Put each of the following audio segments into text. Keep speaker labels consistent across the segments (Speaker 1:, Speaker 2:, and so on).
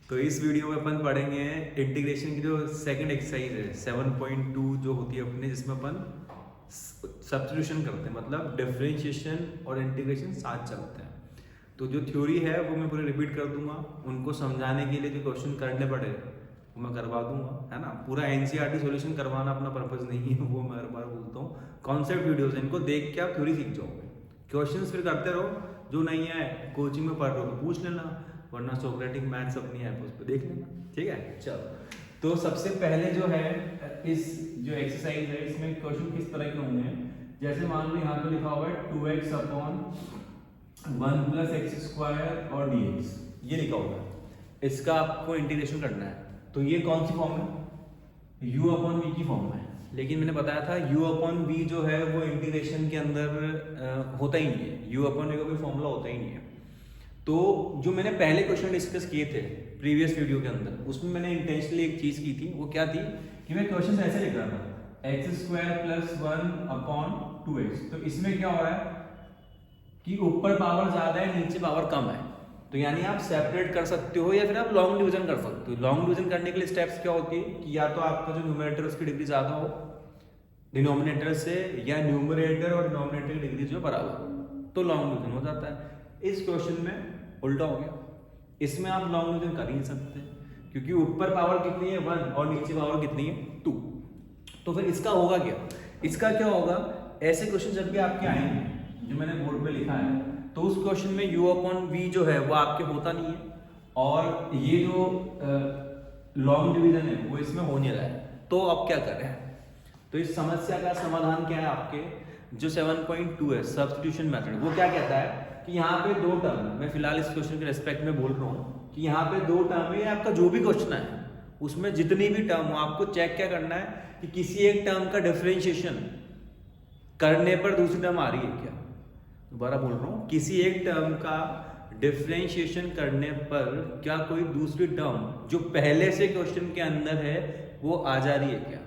Speaker 1: तो इस वीडियो में अपन पढ़ेंगे इंटीग्रेशन की जो सेकंड एक्सरसाइज है 7.2 जो होती है अपने, जिसमें अपन सब्स्टिट्यूशन करते हैं, मतलब डिफरेंशिएशन और इंटीग्रेशन साथ चलते हैं। तो जो थ्योरी है वो मैं पूरी रिपीट कर दूंगा, उनको समझाने के लिए जो क्वेश्चन करने पड़े वो मैं करवा दूंगा, है ना। पूरा एनसीईआरटी सॉल्यूशन करवाना अपना पर्पस नहीं है, वो मैं हर बार बोलता हूँ। कॉन्सेप्ट वीडियोस हैं, इनको देख के आप थ्योरी सीख जाओगे। क्वेश्चंस फिर करते रहो, जो नहीं है कोचिंग में पढ़ रहे हो तो पूछ लेना, वरना सोक्रेटिक मैथ्स अपनी ऐप उस पर देख लेना, ठीक है। चलो, तो सबसे पहले जो है इस जो एक्सरसाइज है इसमें क्वेश्चन किस तरह के होंगे, जैसे मान लो यहाँ पे लिखा हुआ है 2x upon 1 plus x square और dx, ये लिखा हुआ है। इसका आपको इंटीग्रेशन करना है, तो ये कौन सी फॉर्म है? u अपॉन वी की फॉर्म है। लेकिन मैंने बताया था u अपॉन वी जो है वो इंटीग्रेशन के अंदर होता ही नहीं है, u अपॉन वी का कोई फॉर्मूला होता ही नहीं है। तो जो मैंने पहले क्वेश्चन डिस्कस किए थे प्रीवियस वीडियो के अंदर, उसमें मैंने इंटेंशनली एक चीज की थी, वो क्या थी कि मैं क्वेश्चन ऐसे लिख रहा था x square plus 1 upon 2x। तो इसमें क्या हो रहा है कि ऊपर पावर ज्यादा है, नीचे पावर कम है। तो यानी आप सेपरेट कर सकते हो या फिर आप लॉन्ग डिवीजन कर सकते हो। लॉन्ग डिवीजन करने के लिए स्टेप्स क्या होती है कि या तो आपका जो न्यूमरेटर उसकी डिग्री ज्यादा हो डिनोमिनेटर से, या न्यूमरेटर और डिनोमिनेटर की डिग्री जो बराबर हो, तो लॉन्ग डिवीजन हो जाता है। इस क्वेश्चन में उल्टा हो गया, इसमें आप लॉन्ग डिवीजन कर ही नहीं सकते, क्योंकि ऊपर पावर कितनी है 1 और नीचे पावर कितनी है 2। तो फिर इसका होगा क्या? इसका क्या होगा, ऐसे क्वेश्चन जब भी आपके आएंगे जो मैंने बोर्ड पे लिखा है, तो उस क्वेश्चन में u अपॉन v जो है वो आपके होता नहीं है, और ये जो लॉन्ग डिवीजन है वो इसमें हो नहीं रहा है। तो अब क्या करें? तो इस समस्या का समाधान क्या है आपके जो 7.2 है सब्स्टिट्यूशन मेथड, वो क्या कहता है कि यहाँ पे दो टर्म, मैं फिलहाल इस क्वेश्चन के रेस्पेक्ट में बोल रहा हूँ कि यहाँ पे दो टर्म है, आपका जो भी क्वेश्चन है उसमें जितनी भी टर्म हो आपको चेक क्या करना है कि किसी एक टर्म का डिफरेंशिएशन करने पर दूसरी टर्म आ रही है क्या। दोबारा बोल रहा हूँ, किसी एक टर्म का डिफरेंशिएशन करने पर क्या कोई दूसरी टर्म जो पहले से क्वेश्चन के अंदर है वो आ जा रही है क्या।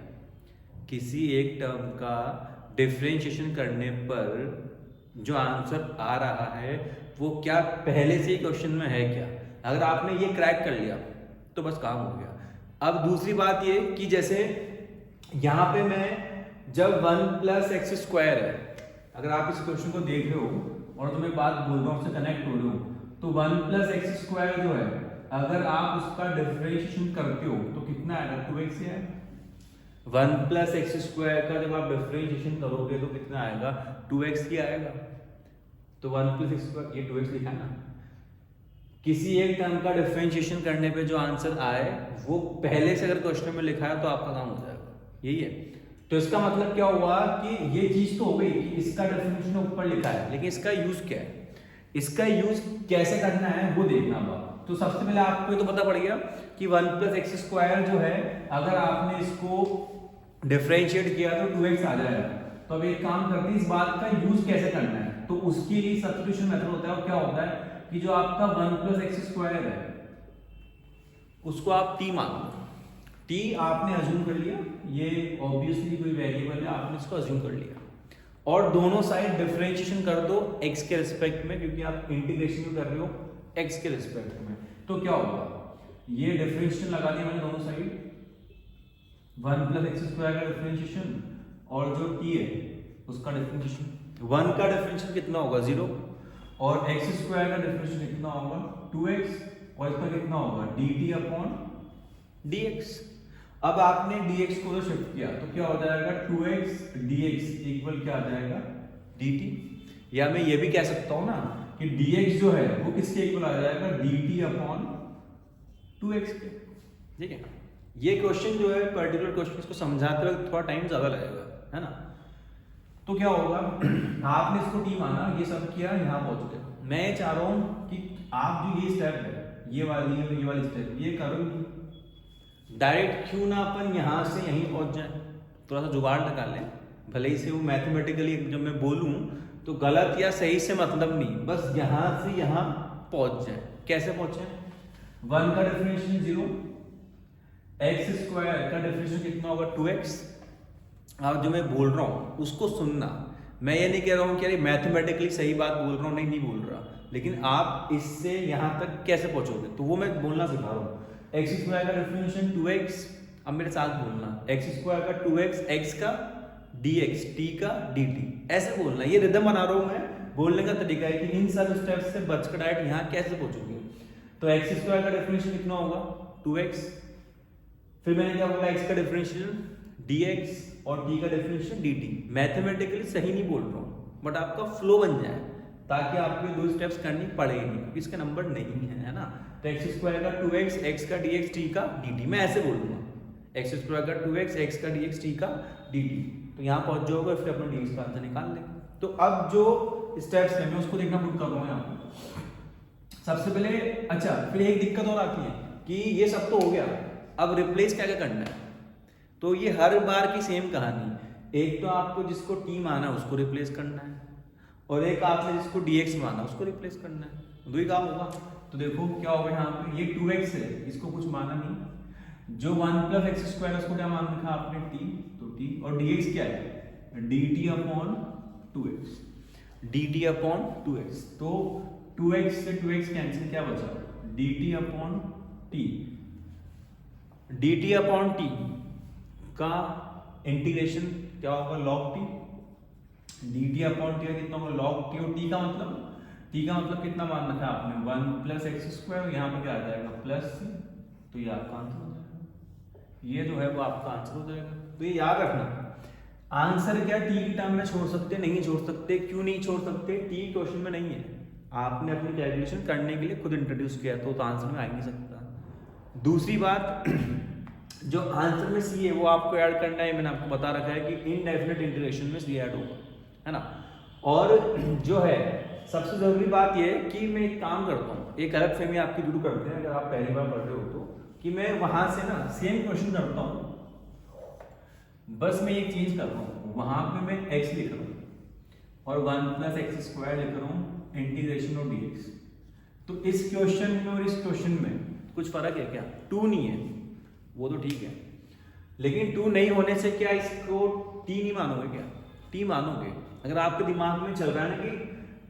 Speaker 1: किसी एक टर्म का डिफरेंशिएशन करने पर जो आंसर आ रहा है वो क्या पहले से ही क्वेश्चन में है क्या। अगर आपने ये क्रैक कर लिया तो बस काम हो गया। अब दूसरी बात ये कि जैसे यहाँ पे मैं जब 1 प्लस एक्स स्क्वायर है, अगर आप इस क्वेश्चन को देख रहे हो और तो मैं बात बोल रहा हूँ उससे कनेक्ट हो रहे हो, तो 1 प्लस एक्स स्क्वायर जो है अगर आप उसका डिफरेंशिएशन करते हो तो कितना आएगा 2x ही आएगा। 1 प्लस एक्स स्क्वायर का जब आप डिफरेंशिएशन करोगे तो कितना आएगा 2x ही आएगा। तो 1 प्लस एक्स स्क्वायर, ये 2x लिखा है ना। किसी एक टर्म का डिफरेंशिएशन करने पे जो आंसर आए वो पहले से अगर क्वेश्चन में लिखा है तो आपका काम हो जाएगा, यही है। तो इसका मतलब क्या हुआ कि ये चीज तो हो गई कि इसका डेफिनेशन ऊपर लिखा है, लेकिन इसका यूज क्या है, इसका यूज कैसे करना है वो देखना होगा। तो सबसे पहले आपको ये तो पता पड़ गया कि 1 प्लस एक्स स्क्वायर जो है अगर आपने इसको डिफरेंशिएट किया तो 2x आ जाएगा। तो अब एक काम करते हैं, इस बात का यूज कैसे करना है, तो उसके लिए सब्स्टिट्यूशन मेथड होता है। और क्या होता है कि जो आपका 1 प्लस एक्स स्क्वायर है उसको आप t मान लो। t आपने अज्यूम कर लिया, ये ऑब्वियसली कोई वेरिएबल है, आपने इसको अज्यूम कर लिया, और दोनों साइड डिफरेंशिएशन कर दो x के रिस्पेक्ट में, क्योंकि आप इंटीग्रेशन कर रहे हो x के रिस्पेक्ट में। तो क्या होगा, ये डिफरेंशिएशन लगा दिया मैंने दोनों साइड, 1 प्लस एक्स स्क्वायर का डिफरेंशिएशन और जो t है उसका डिफरेंशिएशन। 1 का डिफरेंशिएशन कितना होगा 0, और एक्स स्क्वायर का डिफरेंशिएशन कितना होगा 2x, और इसका कितना होगा dt अपॉन dx। अब आपने dx को शिफ्ट किया तो क्या हो जाएगा 2x dx इक्वल क्या आ जाएगा dt। या मैं ये भी कह सकता हूं ना कि dx जो है वो किसके इक्वल आ जाएगा dt अपॉन 2x के, ठीक है। ये क्वेश्चन जो है पर्टिकुलर क्वेश्चन, इसको समझाते वक्त थोड़ा टाइम ज्यादा लगेगा, है ना। तो क्या होगा, आपने इसको t माना, ये सब किया, यहाँ पहुंच गए। मैं चाह रहा हूं कि आप जो ये स्टेप है ये वाली स्टेप ये करो डायरेक्ट, क्यों ना अपन यहाँ से यहीं पहुंच जाए, थोड़ा सा जुगाड़ लगा लें। भले ही से वो मैथमेटिकली जब मैं बोलूँ तो गलत या सही से मतलब नहीं, बस यहाँ से यहाँ पहुंच जाए। कैसे पहुंचे, 1 का डिफरेंशिएशन 0, एक्स स्क्वायर का डिफरेंशिएशन कितना होगा 2x। अब जो मैं बोल रहा हूँ उसको सुनना, मैं ये नहीं कह रहा हूँ कि अरे मैथमेटिकली सही बात बोल रहा हूँ, नहीं बोल रहा, लेकिन आप इससे यहाँ तक कैसे पहुंचोगे तो वो मैं बोलना सिखा रहा हूँ। एक्स स्क्वायर का डिफरेंशिएशन 2x, अब मेरे साथ बोलना, एक्स स्क्वायर का 2x, एक्स का dx, t का dt, ऐसे बोलना। ये रिदम बना रहा हूँ मैं, बोलने का तरीका है कि इन सब स्टेप्स से बचकर डायरेक्ट यहाँ कैसे पहुंचोगे। तो एक्स स्क्वायर का डिफरेंशियल कितना होगा 2x, फिर मैंने क्या बोला x का डिफरेंशियल dx और t का डिफरेंशियल dt। मैथमेटिकली सही नहीं बोल रहा हूँ बट आपका फ्लो बन जाए ताकि आपको दो स्टेप्स करनी पड़ेगी नहीं क्योंकि इसका नंबर नहीं है ना। तो एक्स स्क्वायर का 2x, x का dx, t का dt, मैं ऐसे बोलूंगा एक्स स्क्वायर का 2x, x का dx, t का dt। तो यहाँ पहुंच जाओगे फिर अपना dx का आंसर निकाल लेंगे। तो अब जो स्टेप्स हैं मैं उसको देखना पुट कर दूंगा यहाँ पे। सबसे पहले अच्छा, फिर एक दिक्कत और आती है कि ये सब तो हो गया, अब रिप्लेस क्या क्या करना है। तो ये हर बार की सेम कहानी, एक तो आपको जिसको t माना उसको रिप्लेस करना है और एक आपने जिसको dx माना उसको रिप्लेस करना है, दो ही काम होगा। तो देखो क्या होगा यहाँ पे, ये 2x है, इसको कुछ माना नहीं, जो 1 प्लस एक्स स्क्वायर उसको क्या मान रखा आपने t, तो t, और dx क्या है dt upon 2x, dt upon 2x। तो 2x से 2x कैंसिल, क्या बचा dt upon t, dt upon t का इंटीग्रेशन क्या होगा log t, dt upon t कितना होगा log t, और t का मतलब कितना मान रखा है आपने 1 प्लस एक्स स्क्वायर, यहाँ पे क्या आ जाएगा प्लस c, तो ये आपका आंसर हो जाएगा, ये जो है वो आपका आंसर हो जाएगा। तो ये याद रखना, आंसर क्या t की टर्म में छोड़ सकते नहीं छोड़ सकते, क्यों नहीं छोड़ सकते, t क्वेश्चन में नहीं है, आपने अपनी कैलकुलेशन करने के लिए खुद इंट्रोड्यूस किया तो आंसर में आ ही नहीं सकता। दूसरी बात जो आंसर में c है वो आपको ऐड करना है, मैंने आपको बता रखा है कि इनडेफिनेट इंटीग्रेशन में c ऐड होगा, है ना। और जो है सबसे जरूरी बात ये है कि मैं एक काम करता हूँ, एक अलग फहमी आपकी दूर करते हैं अगर आप पहली बार पढ़ रहे हो तो, कि मैं वहां से ना सेम क्वेश्चन करता हूँ, बस मैं एक चीज कर रहा हूँ, वहां पे मैं x लिख रहा हूँ और 1 प्लस एक्स स्क्वायर लिख रहा हूँ इंटीग्रेशन ऑफ dx। तो इस क्वेश्चन में और इस क्वेश्चन में कुछ फर्क है क्या, 2 नहीं है वो तो ठीक है, लेकिन 2 नहीं होने से क्या इसको t नहीं मानोगे क्या, t मानोगे। अगर आपके दिमाग में चल रहा है ना कि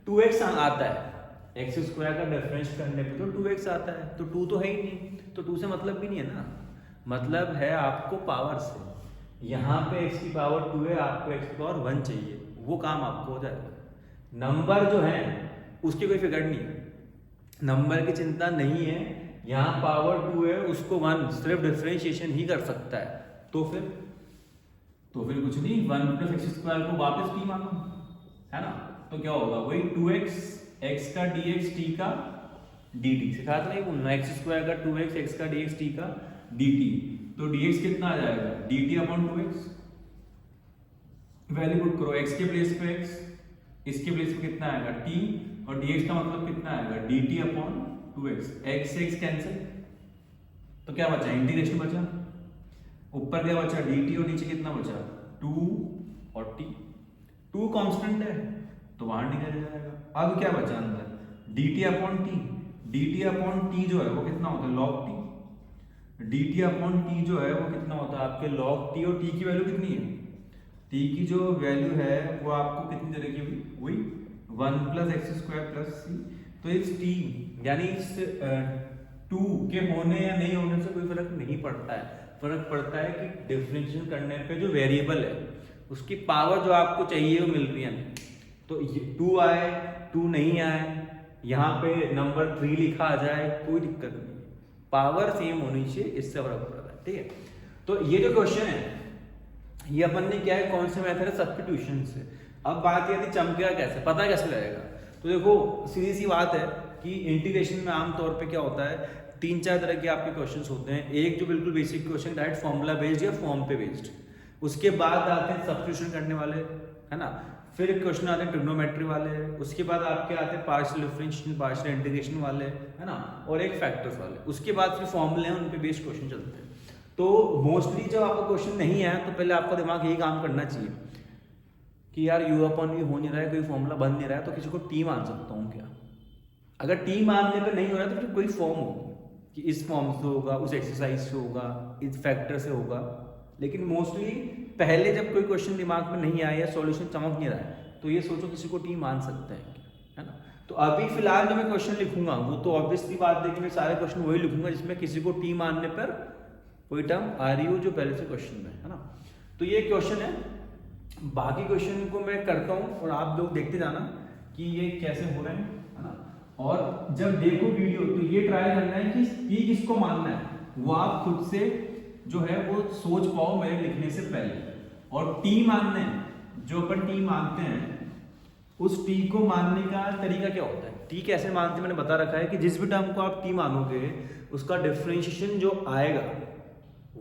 Speaker 1: 2x आता है, एक्स स्क्वायर का डिफरेंस करने पे तो 2x आता है, तो 2 तो है ही नहीं, तो 2 से मतलब भी नहीं है ना, मतलब है आपको पावर से, यहाँ पे x की पावर 2 है, आपको x की पावर 1 चाहिए, वो काम आपको हो जाएगा। नंबर जो है उसकी कोई फिक्र नहीं है, नंबर की चिंता नहीं है, यहाँ पावर 2 है उसको 1 सिर्फ डिफरेंशिएशन ही कर सकता है, तो फिर कुछ नहीं, 1 प्लस एक्स स्क्वायर को वापस t मानो, है ना। तो क्या होगा वही 2x, x का dx, t का dt, सिखाते नहीं बोलना एक्स स्क्वायर का 2x, x का dx, t का dt। तो dx कितना आ जाएगा dt upon 2x, value put करो, x के प्लेस पे x, इसके प्लेस पे कितना आएगा t, और dx का मतलब कितना आएगा dt अपॉन 2x, x से x कैंसिल, तो क्या बचा इंटीग्रेशन बचा, ऊपर क्या बचा dt और नीचे कितना बचा 2 और t, 2 कांस्टेंट है तो बाहर निकल जाएगा। अब क्या बचा अंदर dt upon t, dt upon t जो है वो कितना होता है log t, dt upon t जो है वो कितना होता है आपके log t, और t की वैल्यू कितनी है, t की जो वैल्यू है वो आपको कितनी दे रखी हुई, वही 1 plus x square plus c। तो इस t यानी इस 2 के होने या नहीं होने से कोई फर्क नहीं पड़ता है, फर्क पड़ता है कि डिफरेंशिएशन करने पे जो वेरिएबल है उसकी पावर जो आपको चाहिए वो मिल रही है, तो 2 आए 2 नहीं आए, यहाँ पे नंबर 3 लिखा आ जाए कोई दिक्कत नहीं, पावर सेम होनी चाहिए, इससे फर्क पड़ता है, ठीक है। तो ये जो क्वेश्चन है ये अपन ने क्या है, कौन से मेथड है, सब्स्टिट्यूशन से। अब बात ये थी चमकेगा कैसे, पता कैसे लगेगा, तो देखो सीधी सी बात है कि इंटीग्रेशन में आमतौर पे क्या होता है, 3-4 तरह के आपके क्वेश्चंस होते हैं। एक जो बिल्कुल basic question direct formula based या फॉर्म पे बेस्ड, उसके बाद आते हैं सब्स्टिट्यूशन करने वाले, है ना, फिर क्वेश्चन आते हैं ट्रिग्नोमेट्री वाले, उसके बाद आपके आते हैं पार्शियल डिफरेंशियल, पार्शियल इंटीग्रेशन वाले, है ना, और एक फैक्टर्स वाले, उसके बाद फिर फॉर्मूले हैं उन पे बेस्ड क्वेश्चन चलते हैं। तो मोस्टली जब आपका क्वेश्चन नहीं है तो पहले आपका दिमाग यही काम करना चाहिए कि यार u अपॉन v हो नहीं रहा है, कोई फॉर्मूला बन नहीं रहा है, तो किसी को t मान सकता हूँ क्या, अगर t मानने पे नहीं हो रहा है तो फिर कोई फॉर्म होगी कि इस फॉर्म से होगा, उस एक्सरसाइज से होगा, इस फैक्टर से होगा। लेकिन मोस्टली पहले जब कोई क्वेश्चन दिमाग में नहीं आया या सॉल्यूशन चमक नहीं रहा है तो ये सोचो किसी को t मान सकते हैं, है ना। तो अभी फिलहाल जो मैं क्वेश्चन लिखूंगा वो तो ऑब्वियसली बात है कि मैं सारे क्वेश्चन वही लिखूंगा जिसमें किसी को टी मानने पर कोई टर्म आ रही हो जो पहले से क्वेश्चन में है ना। तो ये क्वेश्चन है, बाकी क्वेश्चन को मैं करता हूँ और आप लोग देखते जाना कि ये कैसे हो रहे हैं, है ना। और जब देखो वीडियो तो ये ट्राई करना है कि टी किसको मानना है वो आप खुद से जो है वो सोच पाओ मेरे लिखने से पहले। और टी मानना है, जो अपन टी मानते हैं उस टी को मानने का तरीका क्या होता है, टी कैसे मानते हैं मैंने बता रखा है कि जिस भी टर्म को आप टी मानोगे उसका डिफरेंशिएशन जो आएगा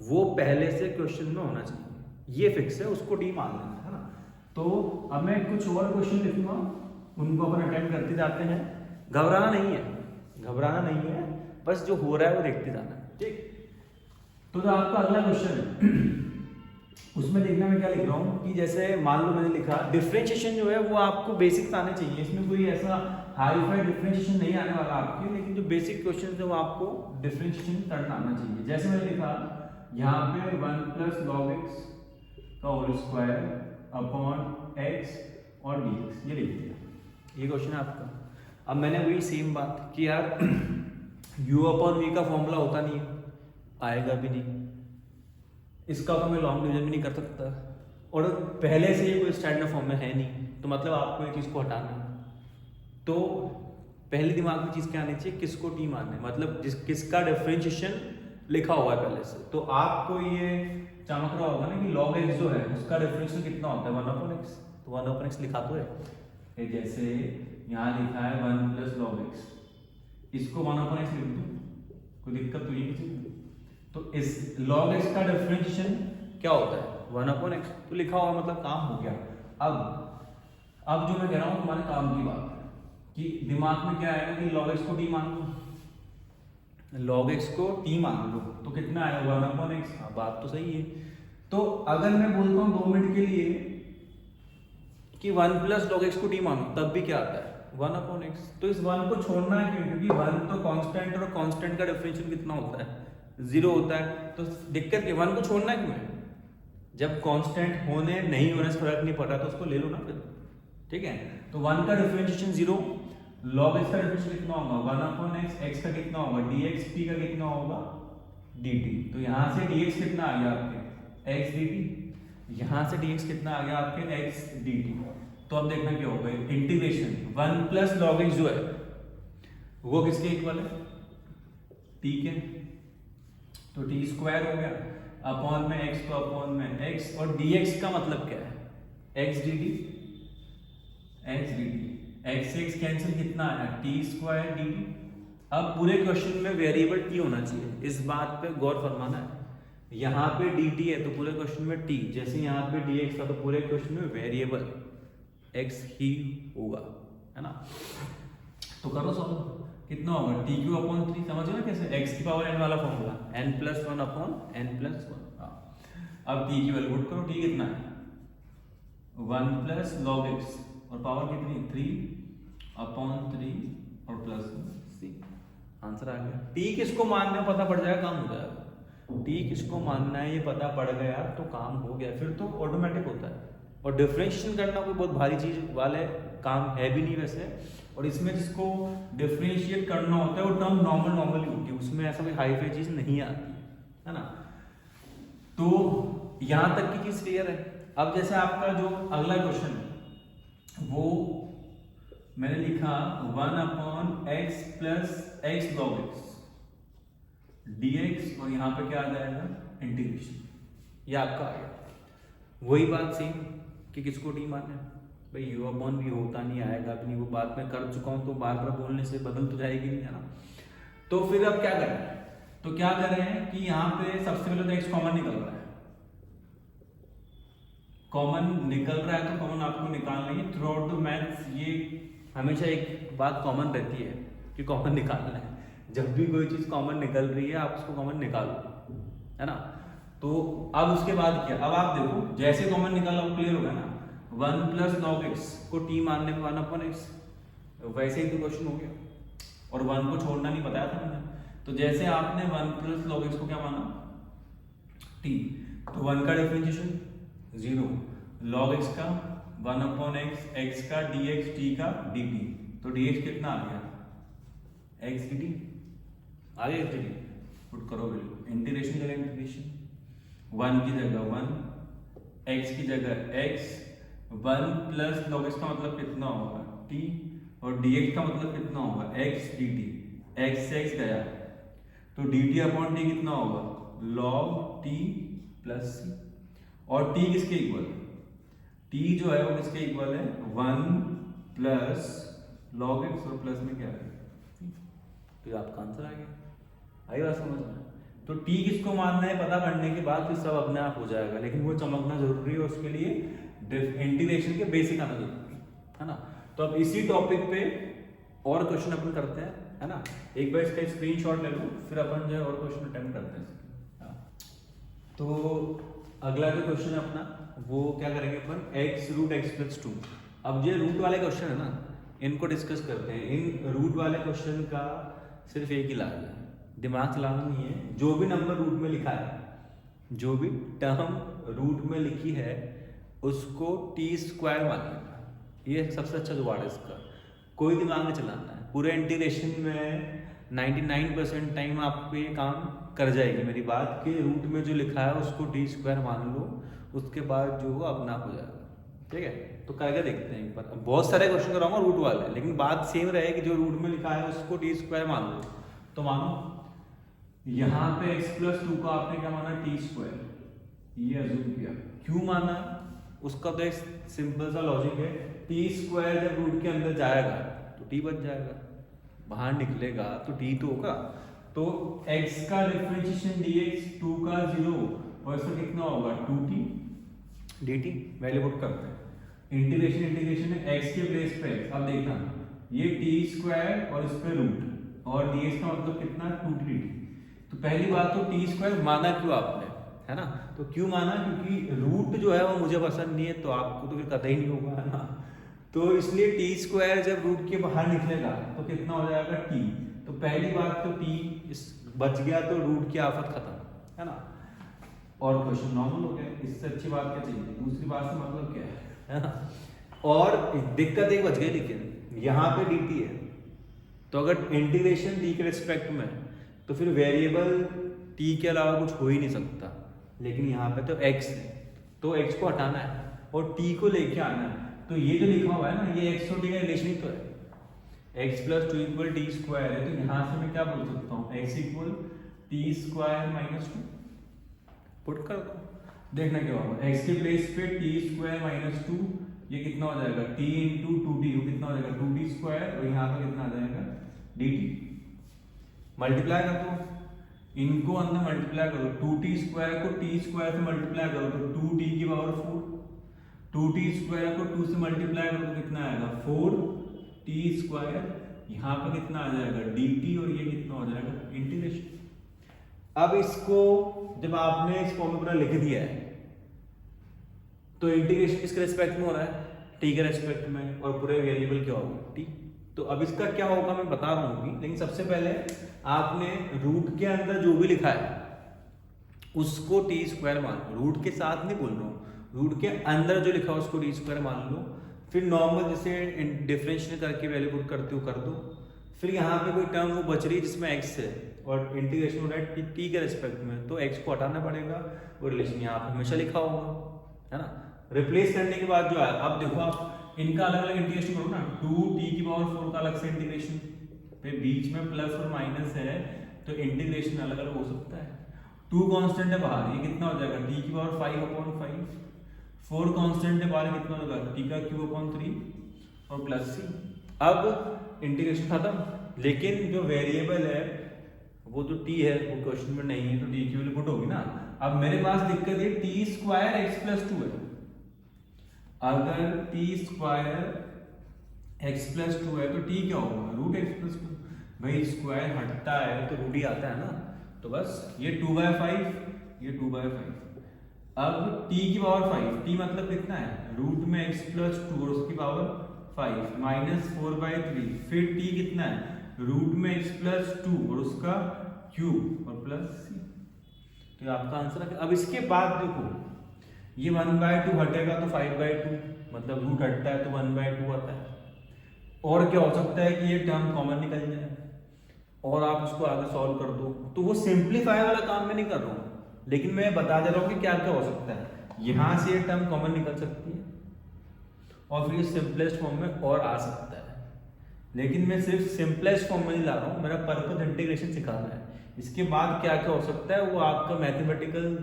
Speaker 1: वो पहले से क्वेश्चन में होना चाहिए, ये फिक्स है, उसको टी मान लेना है ना। तो अब मैं कुछ और क्वेश्चन लिखूंगा, उनको अपन अटेम्प्ट करते जाते हैं। घबराना नहीं है, घबराना नहीं है, बस जो हो रहा है वो देखते जाना है, ठीक। तो जो आपका अगला क्वेश्चन है उसमें देखना मैं क्या लिख रहा हूँ कि जैसे मान लो मैंने लिखा डिफरेंशिएशन जो है वो आपको बेसिक्स आने चाहिए, इसमें कोई ऐसा हाई फाई डिफरेंशिएशन नहीं आने वाला आपके, लेकिन जो बेसिक क्वेश्चन है वो आपको डिफरेंशिएशन करना आना चाहिए। जैसे मैंने लिखा यहाँ पे 1 प्लस लॉग एक्स का होल स्क्वायर अपॉन एक्स और dx, ये लिख दिया, ये क्वेश्चन है आपका। अब मैंने वही सेम बात कि यार u अपॉन v का फॉर्मूला होता नहीं है, आएगा भी नहीं, इसका तो मैं लॉन्ग डिवीजन भी नहीं कर सकता और पहले से ही कोई स्टैंडर्ड फॉर्म में है नहीं, तो मतलब आपको ये चीज़ को हटाना है। तो पहले दिमाग में चीज़ क्या आनी चाहिए, किसको टी मानना है, मतलब किसका डिफरेंशिएशन लिखा हुआ है पहले से। तो आपको ये चमक रहा होगा ना कि log x जो है उसका डिफरेंशियल कितना होता है 1/x, तो 1/x लिखा तो है, जैसे यहाँ लिखा है 1 प्लस लॉग एक्स, इसको 1/x लिख दो, कोई दिक्कत तो नहीं किसी को। तो इस log x का डिफरेंशिएशन क्या होता है 1/x, तो लिखा हुआ मतलब काम हो गया। अब जो मैं कह रहा हूँ तुम्हारे काम की बात है कि दिमाग में क्या आएगा कि log x को t मान लो, log x को t मान लो तो कितना आएगा 1/x, हाँ बात तो सही है। तो अगर मैं बोलता हूँ 2 मिनट के लिए कि 1 प्लस log x को t मानो तब भी क्या आता है 1/x, तो इस 1 को छोड़ना है क्यों, क्योंकि 1 तो कांस्टेंट और कांस्टेंट का डिफरेंशियल कितना होता है 0 होता है, तो दिक्कत क्या 1 को छोड़ना क्यों है, जब कांस्टेंट होने नहीं होने से फर्क नहीं पड़ रहा तो उसको ले लो ना फिर, ठीक है। तो 1 का डिफरेंशिएशन 0, log x का डिफरेंशियल कितना होगा 1/x, x का कितना होगा dx, t का कितना होगा dt, तो यहाँ से dx कितना आ गया आपके x dt, यहाँ से dx कितना आ गया आपके x dt। तो अब देखना क्या होगा इंटीग्रेशन 1 प्लस log x जो है वो किसके इक्वल है t के, तो t स्क्वायर हो गया अपॉन में x, तो अपॉन में x और dx का मतलब क्या है x dt, x dt, x से x कैंसिल कितना आया t स्क्वायर dt। अब पूरे क्वेश्चन में वेरिएबल t होना चाहिए, इस बात पे गौर फरमाना है। यहाँ पे dt है तो पूरे क्वेश्चन में t, जैसे यहाँ पे dx था तो पूरे क्वेश्चन में वेरिएबल x ही होगा, है ना। तो करो सॉल्व, कितना होगा t³ 3, समझो ना कैसे x की पावर n वाला फॉर्मूला n+1 अपॉन n+1। अब t की वैल्यू पुट करो, t कितना है 1 प्लस log x और पावर कितनी 3/3 और प्लस c, आंसर आ गया। t किसको मानना है पता पड़ जाएगा, काम हो जाएगा। t किसको मानना है ये पता पड़ गया तो काम हो गया, फिर तो ऑटोमेटिक होता है। और डिफरेंशिएशन करना कोई बहुत भारी चीज वाले काम है भी नहीं वैसे, और इसमें जिसको डिफरेंशिएट करना होता है वो टर्म नॉर्मल ही होती है, उसमें ऐसा कोई हाई फाई चीज नहीं आती है ना। तो यहाँ तक की चीज क्लियर है। अब जैसे आपका जो अगला क्वेश्चन है वो मैंने लिखा 1/x plus x log x dx, और यहाँ पे क्या आ जाएगा इंटीग्रेशन, ये आपका आ गया। वही बात सेम कि किसको टी मानना है भाई, u/v होता नहीं, आएगा भी नहीं, वो बात मैं कर चुका हूँ तो बार बार बोलने से बदल तो जाएगी नहीं, है ना। तो फिर अब क्या करें, तो क्या कर रहे हैं कि यहाँ पे सबसे पहले तो x कॉमन निकल रहा है, कॉमन निकल रहा है तो कॉमन आपको निकालना है। थ्रू आउट द मैथ्स ये हमेशा एक बात कॉमन रहती है कि कॉमन निकालना है, जब भी कोई चीज कॉमन निकल रही है आप उसको कॉमन निकालो, है ना। तो अब उसके बाद क्या, अब आप देखो जैसे कॉमन निकाला वो क्लियर होगा ना, 1 प्लस log x को t मानने में 1/x, वैसे ही तो क्वेश्चन हो गया, और 1 को छोड़ना नहीं बताया था मैंने। तो जैसे आपने 1 प्लस log x को क्या माना t, तो 1 का डिफरेंशिएशन 0, log x का 1/x, x का dx, t का dt, तो dx कितना आ गया, x dt आ गया, x dt पुट करो वैल्यू, इंटीग्रेशन करें, इंटीग्रेशन 1 की जगह 1, x की जगह x, 1 प्लस log x का मतलब कितना होगा t, और dx का मतलब कितना होगा x dt, x से x गया तो dt अपॉन t कितना होगा log t प्लस c, और t किसके इक्वल है, t जो है वो किसके इक्वल है 1 प्लस log x, और प्लस में क्या है, तो आपका आंसर आ गया। आई बात समझ में? तो t किसको मानना है पता करने के बाद फिर सब अपने आप हो जाएगा, लेकिन वो चमकना जरूरी है, उसके लिए इंटीग्रेशन के बेसिक आना जरूरी है ना। तो अब इसी टॉपिक पे और क्वेश्चन अपन करते हैं, है ना। एक बार इसका स्क्रीनशॉट ले लो, फिर अपन जो है और क्वेश्चन अटेम्प्ट करते हैं। तो अगला जो क्वेश्चन है अपना, वो क्या करेंगे अपन, x रूट x प्लस 2। अब ये रूट वाले क्वेश्चन है ना, इनको डिस्कस करते हैं। इन रूट वाले क्वेश्चन का सिर्फ एक ही इलाज है, दिमाग चलाना नहीं है। जो भी नंबर रूट में लिखा है, जो भी टर्म रूट में लिखी है, उसको टी स्क्वायर मान लेना। ये सबसे अच्छा जुगाड़ है इसका, कोई दिमाग नहीं चलाना है। पूरे इंटीग्रेशन में 99% टाइम आपको ये काम कर जाएगी मेरी बात, कि रूट में जो लिखा है उसको टी स्क्वायर मान लो, उसके बाद जो वो अपना हो जाएगा। ठीक है, तो करके देखते हैं एक बार। बहुत सारे क्वेश्चन कराऊंगा रूट वाले, लेकिन बात सेम रहे कि जो रूट में लिखा है उसको टी स्क्वायर मान लो। तो मानो यहाँ पे x प्लस 2 का आपने क्या माना, टी स्क्वायर, ये अज्यूम किया। क्यों माना, उसका तो एक सिंपल सा लॉजिक है, टी स्क्वायर जब रूट के अंदर जाएगा तो टी बच जाएगा, बाहर निकलेगा तो टी तो होगा। तो x का डिफरेंशिएशन dx, 2 का 0, और इसका कितना होगा 2t dt। वैल्यू पुट करते हैं, इंटीग्रेशन इंटीग्रेशन है x के प्लेस पे। अब देखना ये टी स्क्वायर और इस पे रूट, और dx का मतलब कितना 2t dt। तो पहली बात तो टी स्क्वायर माना क्यों आपने, है ना। तो क्यों माना, क्योंकि रूट जो है वो मुझे पसंद नहीं है, तो आपको तो फिर कतई नहीं होगा, है ना। तो इसलिए टी स्क्वायर जब रूट के बाहर निकलेगा तो कितना हो जाएगा टी। तो पहली बात तो टी इस बच गया, तो रूट की आफत खत्म, है ना। और क्वेश्चन नॉर्मल हो गया, इससे अच्छी बात क्या चाहिए। दूसरी बात से मतलब क्या है ना। और दिक्कत एक बच गई, लेकिन यहाँ पे डी टी है, तो अगर इंटीग्रेशन टी के रिस्पेक्ट में, तो फिर वेरिएबल टी के अलावा कुछ हो ही नहीं सकता। लेकिन यहाँ पे तो x है, तो x को हटाना है और t को लेके आना है। तो ये जो लिखा हुआ है ना, ये x और t का रिलेशन ही तो है, x plus 2 equal T square है। तो यहाँ से मैं क्या बोल सकता हूँ, x equal T square minus 2 put कर दो, देखना क्या होगा। x के प्लेस पे टी स्क्वायर माइनस 2, ये कितना हो जाएगा t इंटू 2t, वो कितना हो जाएगा 2t स्क्वायर, और यहाँ पे कितना आ जाएगा dt। मल्टीप्लाई कर दो, इनको अंदर मल्टीप्लाई करो, 2t स्क्वायर को t स्क्वायर से मल्टीप्लाई करो तो 2t की पावर 4, 2t स्क्वायर को 2 से मल्टीप्लाई करो तो कितना आएगा 4t स्क्वायर, यहाँ पे कितना आ जाएगा dt, और ये कितना हो जाएगा इंटीग्रेशन। अब इसको जब आपने इस फॉर्म में पूरा लिख दिया है, तो इंटीग्रेशन किसके रेस्पेक्ट में हो रहा है, t के रेस्पेक्ट में, और पूरे वेरिएबल क्या होगा t। तो अब इसका क्या होगा मैं बता रहा हूँ, लेकिन सबसे पहले आपने रूट के अंदर जो भी लिखा है उसको टी स्क्वायर मान लो। रूट के साथ नहीं बोल रहा हूँ, रूट के अंदर जो लिखा है उसको टी स्क्वायर मान लो। फिर नॉर्मल जैसे डिफरेंशियल करके वैल्यू पुट करते हो कर दो। फिर यहाँ पे कोई टर्म वो बच रही है जिसमें x है, और इंटीग्रेशन हो रहा है t के रेस्पेक्ट में, तो x को हटाना पड़ेगा, और रिलेशन यहाँ पे हमेशा लिखा होगा, है ना। रिप्लेस करने के बाद जो है, अब देखो आप इनका अलग अलग इंटीग्रेशन करो ना, 2t की पावर 4 का अलग से इंटीग्रेशन, फिर बीच में प्लस और माइनस है, तो इंटीग्रेशन अलग अलग हो सकता है। 2 कांस्टेंट है बाहर, ये कितना हो जाएगा t की पावर 5/5, 4 कांस्टेंट है बाहर, कितना होगा t का क्यूब अपॉन 3 और प्लस c। अब इंटीग्रेशन खत्म, लेकिन जो वेरिएबल है वो तो t है, वो क्वेश्चन में नहीं है, तो t की वैल्यू पुट होगी ना। अब मेरे पास दिक्कत है t स्क्वायर x प्लस 2 है। अगर t स्क्वायर x प्लस 2 है तो t क्या होगा रूट x प्लस 2। भाई स्क्वायर हटता है तो रूट ही आता है ना, तो बस ये 2/5, ये 2/5। अब t की पावर 5, t मतलब कितना है रूट में x प्लस 2 और उसकी पावर 5 माइनस 4/3, फिर t कितना है रूट में x प्लस 2 और उसका क्यूब और प्लस c। तो ये आपका आंसर है। अब इसके बाद देखो, ये 1/2 हटेगा तो 5/2, मतलब रूट हटता है तो 1/2 आता है। और क्या हो सकता है कि ये टर्म कॉमन निकल जाए और आप उसको आगे सॉल्व कर दो। तो वो सिंप्लीफाई वाला काम मैं नहीं कर रहा हूँ, लेकिन मैं बता दे रहा हूँ कि क्या क्या हो सकता है। यहाँ से ये टर्म कॉमन निकल सकती है और फिर ये सिंपलेस्ट फॉर्म में और आ सकता है, लेकिन मैं सिर्फ सिंपलेस्ट फॉर्म में नहीं ला रहा हूँ, मेरा पर्पस इंटीग्रेशन सिखाना है। इसके बाद क्या क्या हो सकता है वो आपका मैथमेटिकल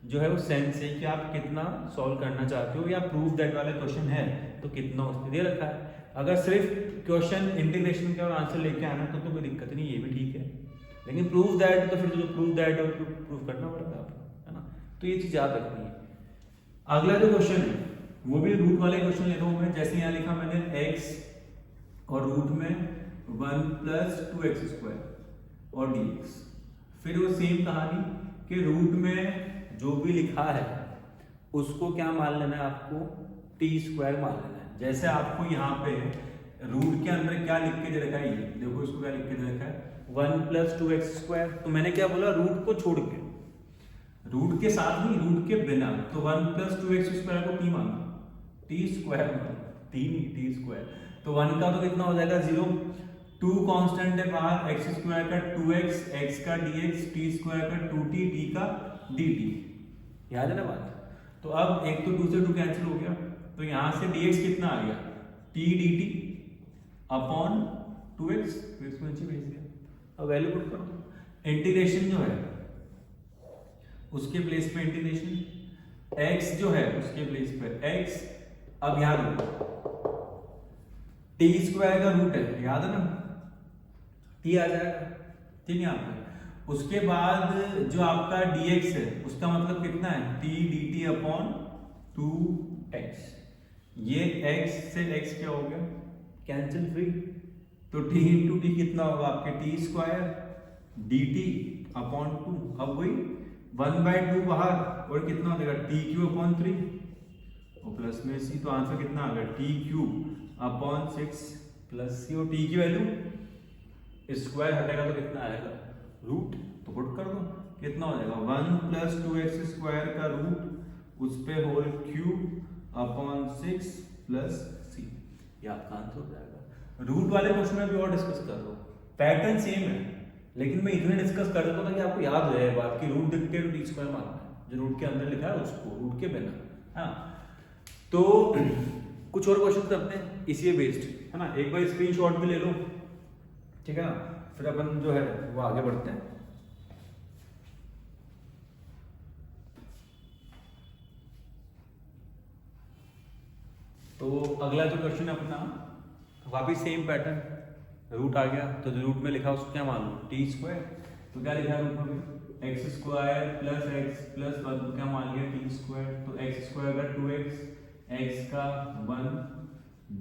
Speaker 1: जो है वो सेंस है कि आप कितना सॉल्व करना चाहते हो, या प्रूफ दैट वाला क्वेश्चन है तो कितना उसने दे रखा है। अगर सिर्फ क्वेश्चन इंटीग्रेशन का और आंसर लेके आना तो कोई दिक्कत नहीं, ये भी ठीक है, लेकिन प्रूफ दैट तो फिर जो प्रूफ दैट है प्रूफ करना पड़ेगा आपको, है ना। तो ये चीज़ याद रखनी है। अगला जो क्वेश्चन है वो भी रूट वाले क्वेश्चन ले रहा हूँ मैं। जैसे यहाँ लिखा मैंने x और रूट में 1 + 2x² और dx। फिर वो सेम कहानी कि रूट में जो भी लिखा है उसको क्या मान लेना है, आपको t² मान लेना है। जैसे आपको यहाँ पे रूट के अंदर क्या लिख के दे रखा है, ये देखो इसको क्या लिख के दे रखा है 1 + 2x²। तो मैंने क्या बोला, रूट को छोड़ के, रूट के साथ नहीं, रूट के बिना। तो 1 + 2x² को t माना, t² माना, t नहीं t²। तो 1 का तो कितना हो जाएगा 0, 2 कांस्टेंट है बाहर, x² का 2x, x का dx, t² का 2t, t का dt। याद है ना बात। तो अब एक तो 2 से 2 कैंसिल हो गया, तो यहां से dx कितना आ गया t dt अपॉन 2x, तो इसको नीचे भेज दिया। अब वैल्यू पुट कर दो। इंटीग्रेशन जो है उसके प्लेस पे इंटीग्रेशन, x जो है उसके प्लेस पे x। अब याद रखो t² का रूट है, याद है ना, t आ जाएगा, ठीक है यहाँ पे। उसके बाद जो आपका dx है उसका मतलब कितना है t dt अपॉन 2x। ये x से x क्या हो गया, कैंसिल फ्री, तो t इंटू टी कितना होगा आपके t² dt अपॉन 2। अब वही 1/2 बाहर और कितना हो जाएगा t³ अपॉन 3 और प्लस में c। तो आंसर कितना आ गया t³ अपॉन 6 प्लस c। और t की वैल्यू स्क्वायर हटेगा तो कितना आएगा रूट, तो पुट कर दो, कितना हो जाएगा 1 + 2x² का रूट उस पे whole cube upon 6 plus c। ये आपका आंसर हो जाएगा। रूट वाले क्वेश्चन में भी और डिस्कस कर लो, पैटर्न सेम है, लेकिन मैं इतने डिस्कस कर देता हूँ ताकि आपको याद हो जाए बात की रूट दिखते तो t² मानना है, जो रूट के अंदर लिखा है उसको, रूट के बिना। हाँ, तो कुछ और क्वेश्चन करते हैं इसी बेस्ड, है ना। एक बार स्क्रीनशॉट भी ले लो, ठीक है ना, फिर अपन जो है वो आगे बढ़ते हैं। तो अगला जो क्वेश्चन है अपना वापिस सेम पैटर्न, रूट आ गया तो जो रूट में लिखा उसको क्या मान लो t²। तो क्या लिखा है रूट में x² + x + 1, तो क्या मान लिया t²। तो x² का 2x, x का 1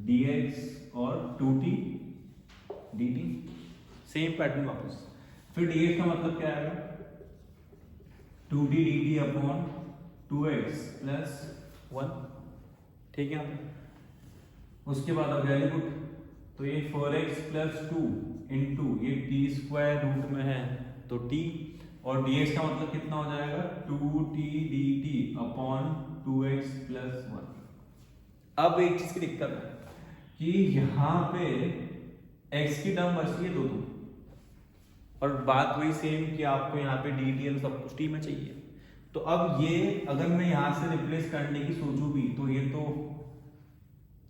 Speaker 1: dx और 2t dt। सेम पैटर्न वापस। फिर dx का मतलब क्या आएगा 2t dt अपॉन 2x + 1, ठीक है। उसके बाद अब वैल्यू पुट, तो ये 4x + 2 इंटू ये t² रूट में है तो t, और dx का मतलब कितना हो जाएगा 2t dt अपॉन 2x + 1। अब एक चीज की दिक्कत है कि यहाँ पे x की टर्म बच रही है 2, और बात वही सेम कि आपको यहाँ पे dt और सब कुछ t में चाहिए। तो अब ये अगर मैं यहाँ से रिप्लेस करने की सोचूं भी तो ये तो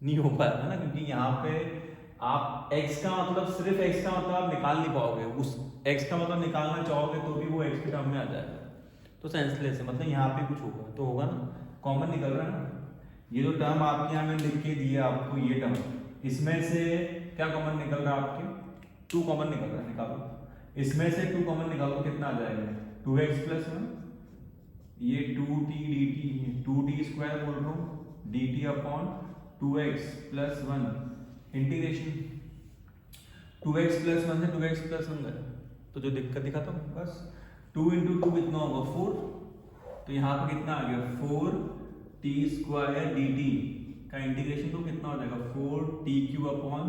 Speaker 1: नहीं हो पाएगा ना, क्योंकि यहाँ पे आप x का मतलब सिर्फ x का मतलब आप निकाल नहीं पाओगे, उस x का मतलब निकालना चाहोगे तो भी वो x के टर्म में आ जाएगा, तो सेंसलेस है। मतलब यहाँ पे कुछ होगा तो होगा ना, कॉमन निकल रहा है ना। ये जो टर्म आपके यहाँ में लिख के दिया आपको, ये टर्म, इसमें से क्या कॉमन निकल रहा है आपके 2 कॉमन निकल रहा है, निकालो इसमें से 2 कॉमन निकालो, कितना आ जाएगा 2x + 1, ये 2t dt, 2t² बोल रहा हूँ dt upon 2x + 1 integration 2x + 1 से 2x + 1 गए, तो जो दिक्कत दिखाता हूँ बस 2 × 2 कितना होगा 4, तो यहाँ पे कितना आ गया 4t² dt का इंटीग्रेशन तो कितना हो जाएगा 4t³ अपॉन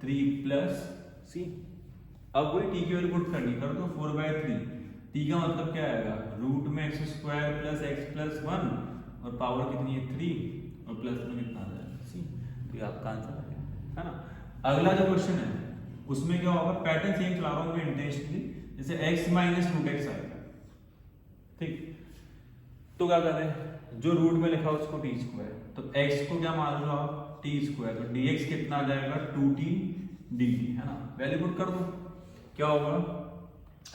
Speaker 1: 3 प्लस c। अब वही t की वैल्यू पुट करनी, कर दो 4/3, t का मतलब क्या आएगा रूट में x² + x + 1 और पावर कितनी है 3 और प्लस में कितना आ जाएगा c। तो ये आपका आंसर है ना। अगला जो क्वेश्चन है उसमें क्या होगा, पैटर्न सेम चला रहा हूं मैं इंटेंशनली, जैसे x माइनस रूट एक्स आएगा, ठीक। तो क्या कर रहे हैं, जो रूट में लिखा उसको टी स्क्वायर, तो x को क्या मान लो आप टी स्क्वायर, तो dx कितना आ जाएगा 2t dt, है ना। वैल्यू पुट कर दो, क्या होगा,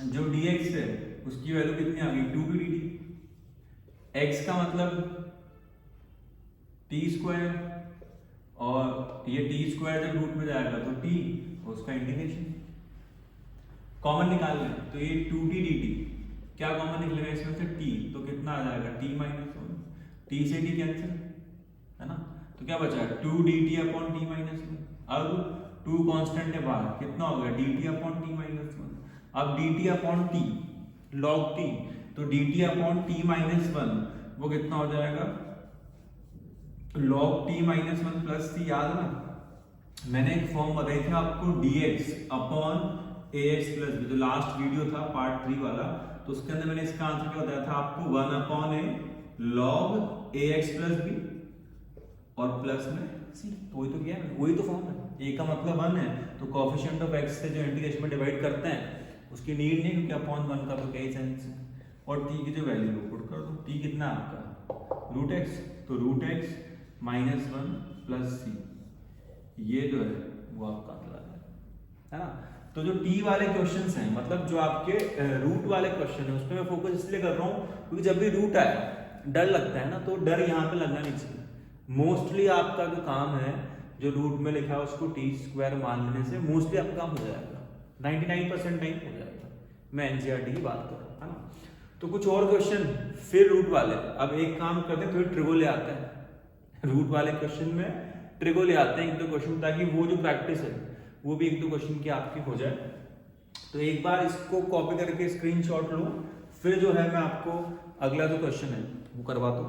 Speaker 1: जो dx है उसकी वैल्यू कितनी आ गई 2t dt, x का मतलब टी स्क्वायर, और ये टी स्क्वायर जब रूट में जाएगा तो टी, उसका इंटीग्रेशन कॉमन निकाल लें, तो ये 2t dt क्या कॉमन निकलेगा इसमें से t, तो कितना आ जाएगा t माइनस 1, t से t कैंसिल, है ना, तो क्या बचा 2 dt अपॉन t माइनस 1। अब 2 कांस्टेंट है बाहर, कितना हो गया dt अपॉन t माइनस 1। अब dt upon t log t, तो dt अपॉन t माइनस 1 वो कितना हो जाएगा log t minus 1 plus c। याद ना, मैंने एक फॉर्म बताई थी आपको dx upon ax plus b, जो लास्ट वीडियो था पार्ट 3 वाला, तो उसके अंदर मैंने इसका आंसर क्या बताया था आपको 1 upon a log ax plus b और प्लस में c, तो वही तो किया है, वही तो फॉर्म है। a का मतलब 1 है, तो कोएफिशिएंट ऑफ x से जो इंटीग्रेशन में डिवाइड करते हैं उसकी नीड नहीं, क्योंकि अपॉन 1 का तो क्या ही सेंस है। और t की जो वैल्यू को पुट कर दो, t कितना है आपका रूट x, तो रूट x माइनस 1 प्लस सी, ये जो है वो आपका आंसर है ना। तो जो टी वाले क्वेश्चंस हैं, मतलब जो आपके रूट वाले क्वेश्चन है, उस पर मैं फोकस इसलिए कर रहा हूँ क्योंकि जब भी रूट आए डर लगता है ना, तो डर यहाँ पे लगना नहीं चाहिए। मोस्टली आपका जो काम है, जो रूट में लिखा है उसको टी स्क्वायर मान लेने से मोस्टली आपका काम हो जाएगा, 99% टाइम हो जाएगा। मैं एनसीईआरटी की बात कर रहा हूँ, है ना। तो कुछ और क्वेश्चन फिर रूट वाले, अब एक काम करते हैं, थोड़ी ट्रिगो ले आते हैं रूट वाले क्वेश्चन में, ट्रिगो ले आते हैं 1-2 क्वेश्चन, ताकि वो जो प्रैक्टिस है वो भी 1-2 क्वेश्चन की आपकी हो जाए। तो एक बार इसको कॉपी करके स्क्रीनशॉट लो, फिर जो है मैं आपको अगला जो क्वेश्चन है वो करवा दूं,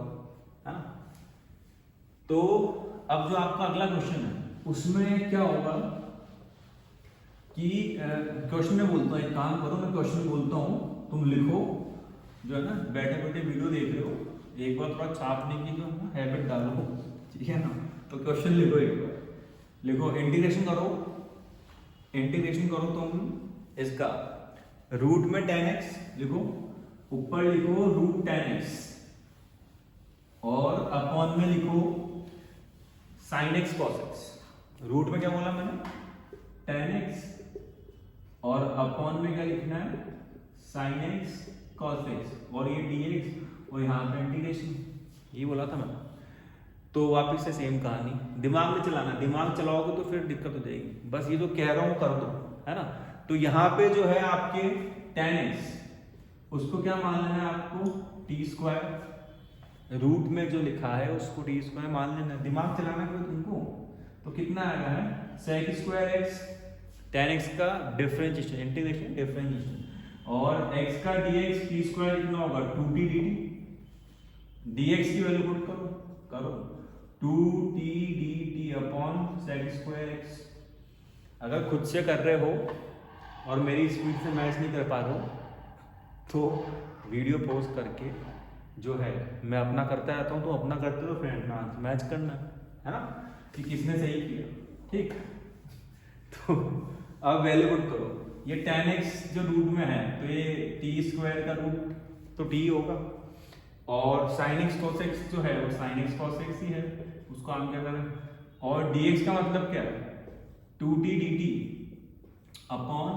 Speaker 1: है ना। तो अब जो आपका अगला क्वेश्चन है उसमें क्या होगा कि क्वेश्चन में बोलता हूँ, एक काम करो, मैं क्वेश्चन बोलता हूँ, तुम लिखो, जो है ना बैठे बैठे वीडियो देख रहे हो, एक बार थोड़ा छापने की जो हैबिट डालो, ठीक है ना। तो क्वेश्चन लिखो, एक बार लिखो, इंटीग्रेशन करो, इंटीग्रेशन करो तुम इसका, रूट में 10x लिखो, ऊपर लिखो रूट 10x, और अपॉन में लिखो sin x cos x। Root में क्या बोला मैंने 10x, और अपॉन में क्या लिखना है sin x cos x, और ये dx, और यहाँ पे इंटीग्रेशन, ये बोला था मैंने। तो वापिस से सेम कहानी, दिमाग में चलाना, दिमाग चलाओगे तो फिर दिक्कत हो जाएगी। बस ये जो कह रहा हूँ कर दो, है ना। तो यहाँ पे जो है आपके 10x, उसको क्या मान लेना है आपको टी स्क्वायर, रूट में जो लिखा है उसको टी स्क्वायर मान लेना है, दिमाग चलाना है तुमको। तो कितना आएगा है sec स्क्वायर x, 10x का डिफरेंशिएशन, इंटीग्रेशन डिफरेंशिएशन, और x का dx टी स्क्वायर कितना होगा 2t dt, dx की वैल्यू पुट करो, करो 2t dt upon sec square x। अगर खुद से कर रहे हो और मेरी स्पीड से मैच नहीं कर पा रहे हो तो वीडियो पॉज करके जो है मैं अपना करता रहता हूँ, तो अपना करते हो फ्रेंड ना मैच करना, है ना, कि किसने सही किया, ठीक। तो अब वैल्यू पुट करो, ये 10x जो रूट में है तो ये टी स्क्वायर का रूट तो t होगा, और sin x cos x जो है वो sin x cos x ही है, उसको हम क्या करें, और dx का मतलब क्या है 2t dt upon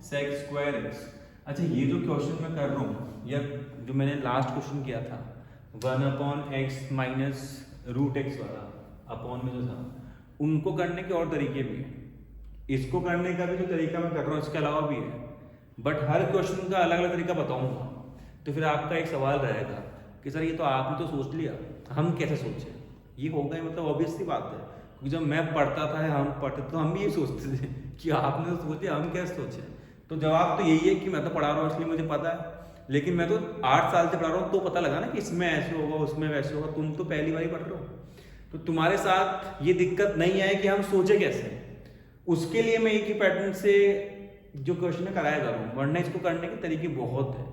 Speaker 1: sec square x। अच्छा, ये जो क्वेश्चन मैं कर रहा हूँ, या जो मैंने लास्ट क्वेश्चन किया था 1 upon x minus root X वाला, अपॉन में जो था, उनको करने के और तरीके भी हैं, इसको करने का भी जो तरीका मैं कर रहा हूँ इसके अलावा भी है, बट हर क्वेश्चन का अलग अलग तरीका बताऊंगा। तो फिर आपका एक सवाल रहेगा कि सर ये तो आपने तो सोच लिया, हम कैसे सोचे, ये होगा ही, मतलब ऑब्वियस सी बात है, क्योंकि जब मैं पढ़ता था, हम पढ़ते तो हम भी ये सोचते थे कि आपने तो सोच लिया, हम कैसे सोचे। तो जवाब तो यही है कि मैं तो पढ़ा रहा हूँ इसलिए मुझे पता है, लेकिन मैं तो 8 साल से पढ़ा रहा हूँ, तो पता लगा ना कि इसमें ऐसे होगा उसमें वैसे होगा, तुम तो पहली बार ही पढ़ रहे हो, तो तुम्हारे साथ ये दिक्कत नहीं आए कि हम सोचे कैसे। उसके लिए मैं एक ही पैटर्न से जो क्वेश्चन कराया जा रहा हूँ, वरना इसको करने के तरीके बहुत है,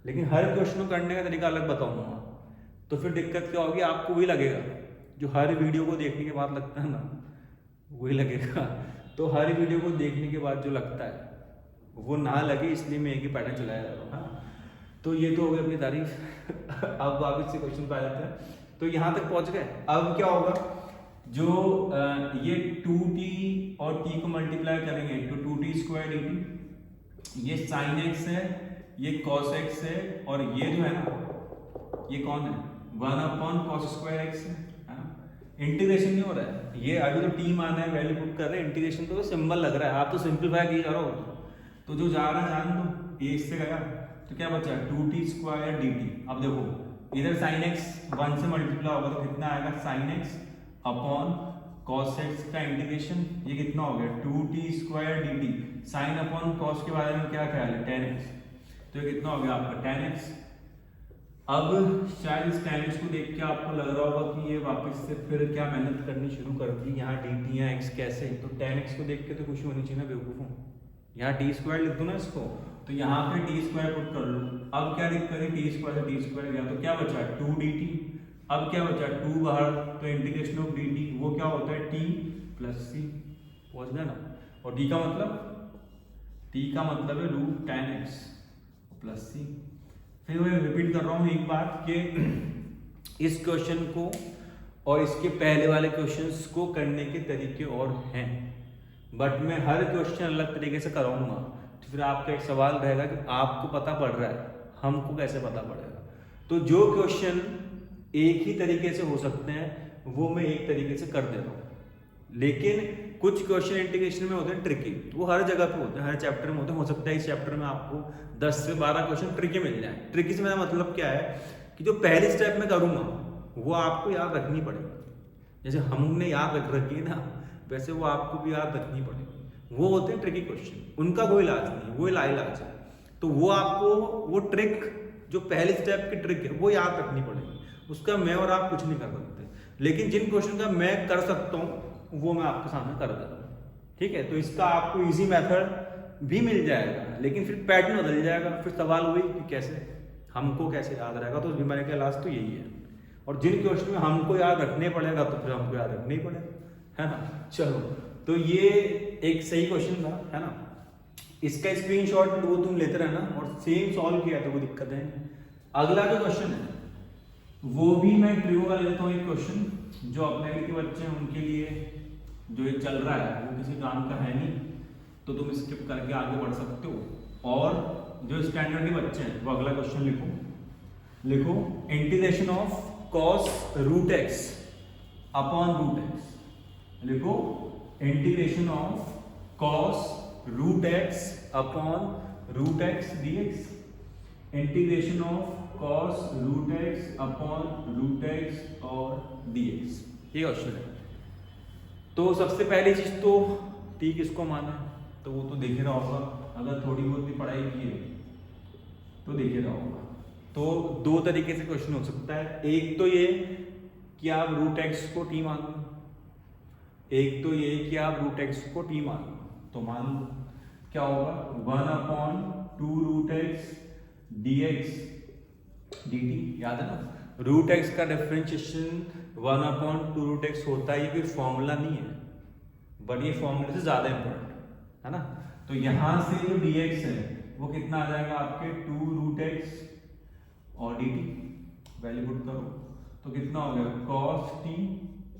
Speaker 1: लेकिन हर क्वेश्चन को करने का तरीका अलग बताऊंगा। तो फिर दिक्कत क्या होगी, आपको वही लगेगा जो हर वीडियो को देखने के बाद लगता है ना, वही लगेगा तो हर वीडियो को देखने के बाद जो लगता है वो ना लगे, इसलिए मैं एक ही पैटर्न चलाया जा रहा हूँ। हाँ, तो ये तो हो गई अपनी तारीफ। अब वापस से क्वेश्चन पे आ जाते हैं। तो यहाँ तक पहुँच गए। अब क्या होगा, जो ये 2t और t को मल्टीप्लाई करेंगे तो 2t स्क्वायर dt, ये sin x है, ये cos x है, और ये जो है ना, ये कौन है, 1/cos स्क्वायर x है ना। इंटीग्रेशन नहीं हो रहा है, ये अभी तो t माना है, वैल्यू पुट कर रहे हैं, इंटीग्रेशन तो सिंबल लग रहा है, आप तो सिंपलीफाई किए करो। तो जो जा रहा जान दो, a इससे गया तो क्या बचा, 2t स्क्वायर dt। अब देखो इधर sin x 1 से मल्टीप्लाई होगा तो कितना आएगा, sin x upon cos x का इंटीग्रेशन, ये कितना हो गया 2t square dt। sin upon cos के बारे में क्या ख्याल है, tan x, तो ये कितना हो गया आपका tan x। अब शायद इस tan x को देख के आपको लग रहा होगा कि ये वापस से फिर क्या मेहनत करनी शुरू कर दी, यहाँ dt या x कैसे, तो tan x को देख के तो खुशी होनी चाहिए ना बेवकूफों, यहाँ t स्क्वायर लिख दो ना इसको, तो यहाँ पे t स्क्वायर पुट कर लो। अब क्या दिक्कत है, t स्क्वायर से t स्क्वायर गया तो क्या बचा 2 dt। अब क्या बचा 2 बाहर, तो इंटीग्रेशन ऑफ dt वो क्या होता है t प्लस c, पहुंच गया ना। और t का मतलब है root tan x plus c। फिर मैं रिपीट कर रहा हूँ एक बात कि इस क्वेश्चन को और इसके पहले वाले क्वेश्चंस को करने के तरीके और हैं, बट मैं हर क्वेश्चन अलग तरीके से कराऊंगा। तो फिर आपका एक सवाल रहेगा कि आपको पता पड़ रहा है, हमको कैसे पता पड़ेगा। तो जो क्वेश्चन एक ही तरीके से हो सकते हैं वो मैं एक तरीके से कर दे रहा हूँ, लेकिन कुछ क्वेश्चन इंटीग्रेशन में होते हैं ट्रिकी, वो हर जगह पे होते हैं, हर चैप्टर में होते हैं। हो सकता है इस चैप्टर में आपको 10 से 12 क्वेश्चन ट्रिकी मिल जाए। ट्रिकी से मेरा मतलब क्या है कि जो पहली स्टेप में करूँगा वो आपको याद रखनी पड़ेगी, जैसे हमने याद रख रखी है ना, वैसे वो आपको भी याद रखनी पड़ेगी। वो होते हैं ट्रिकी क्वेश्चन, उनका कोई इलाज नहीं, वो लाइलाज है। तो वो आपको वो ट्रिक जो पहले स्टेप की ट्रिक है वो याद रखनी पड़ेगी, उसका मैं और आप कुछ नहीं कर सकते। लेकिन जिन क्वेश्चन का मैं कर सकता हूँ वो मैं आपके सामने कर देता हूँ, ठीक है। तो इसका आपको इजी मेथड भी मिल जाएगा, लेकिन फिर पैटर्न बदल जाएगा। फिर सवाल हुई कि कैसे हमको कैसे याद रहेगा, तो उस बीमारी का इलाज तो यही है। और जिन क्वेश्चन में हमको याद रखने पड़ेगा तो फिर हमको याद रखना ही पड़ेगा, है ना। चलो, तो ये एक सही क्वेश्चन था, है ना। इसका स्क्रीनशॉट वो तुम लेते रहना और सेम सॉल्व किया तो कोई दिक्कत है। अगला जो क्वेश्चन है वो भी मैं ट्रियो का लेता हूँ, एक क्वेश्चन जो अपने के बच्चे हैं उनके लिए जो ये चल रहा है वो किसी काम का है नहीं, तो तुम स्किप करके आगे बढ़ सकते हो। और जो स्टैंडर्ड के बच्चे हैं वो अगला क्वेश्चन लिखो integration of cos root x upon root x. लिखो integration of cos root x upon root x dx। Integration of cos root x upon root x और dx, ये क्वेश्चन है। तो सबसे पहली चीज तो t किसको माना है, तो वो तो देख रहा होगा, अगर थोड़ी बहुत भी पढ़ाई की है तो देख रहा होगा। तो दो तरीके से क्वेश्चन हो सकता है, एक तो ये कि आप रूट एक्स को t मान लो, एक तो ये कि आप रूट एक्स को t मान लो। तो मान लो क्या होगा 1/2 रूट एक्स dx dt, याद है ना। रूट एक्स का डिफरेंशिएशन 1/2 रूट एक्स होता है, ये कोई फॉर्मूला नहीं है, बट ये फॉर्मूले से ज्यादा इंपॉर्टेंट है ना। तो यहां से जो dx है वो कितना आ जाएगा आपके 2 रूट एक्स और dt, वैल्यू पुट करो तो कितना हो गया cos t,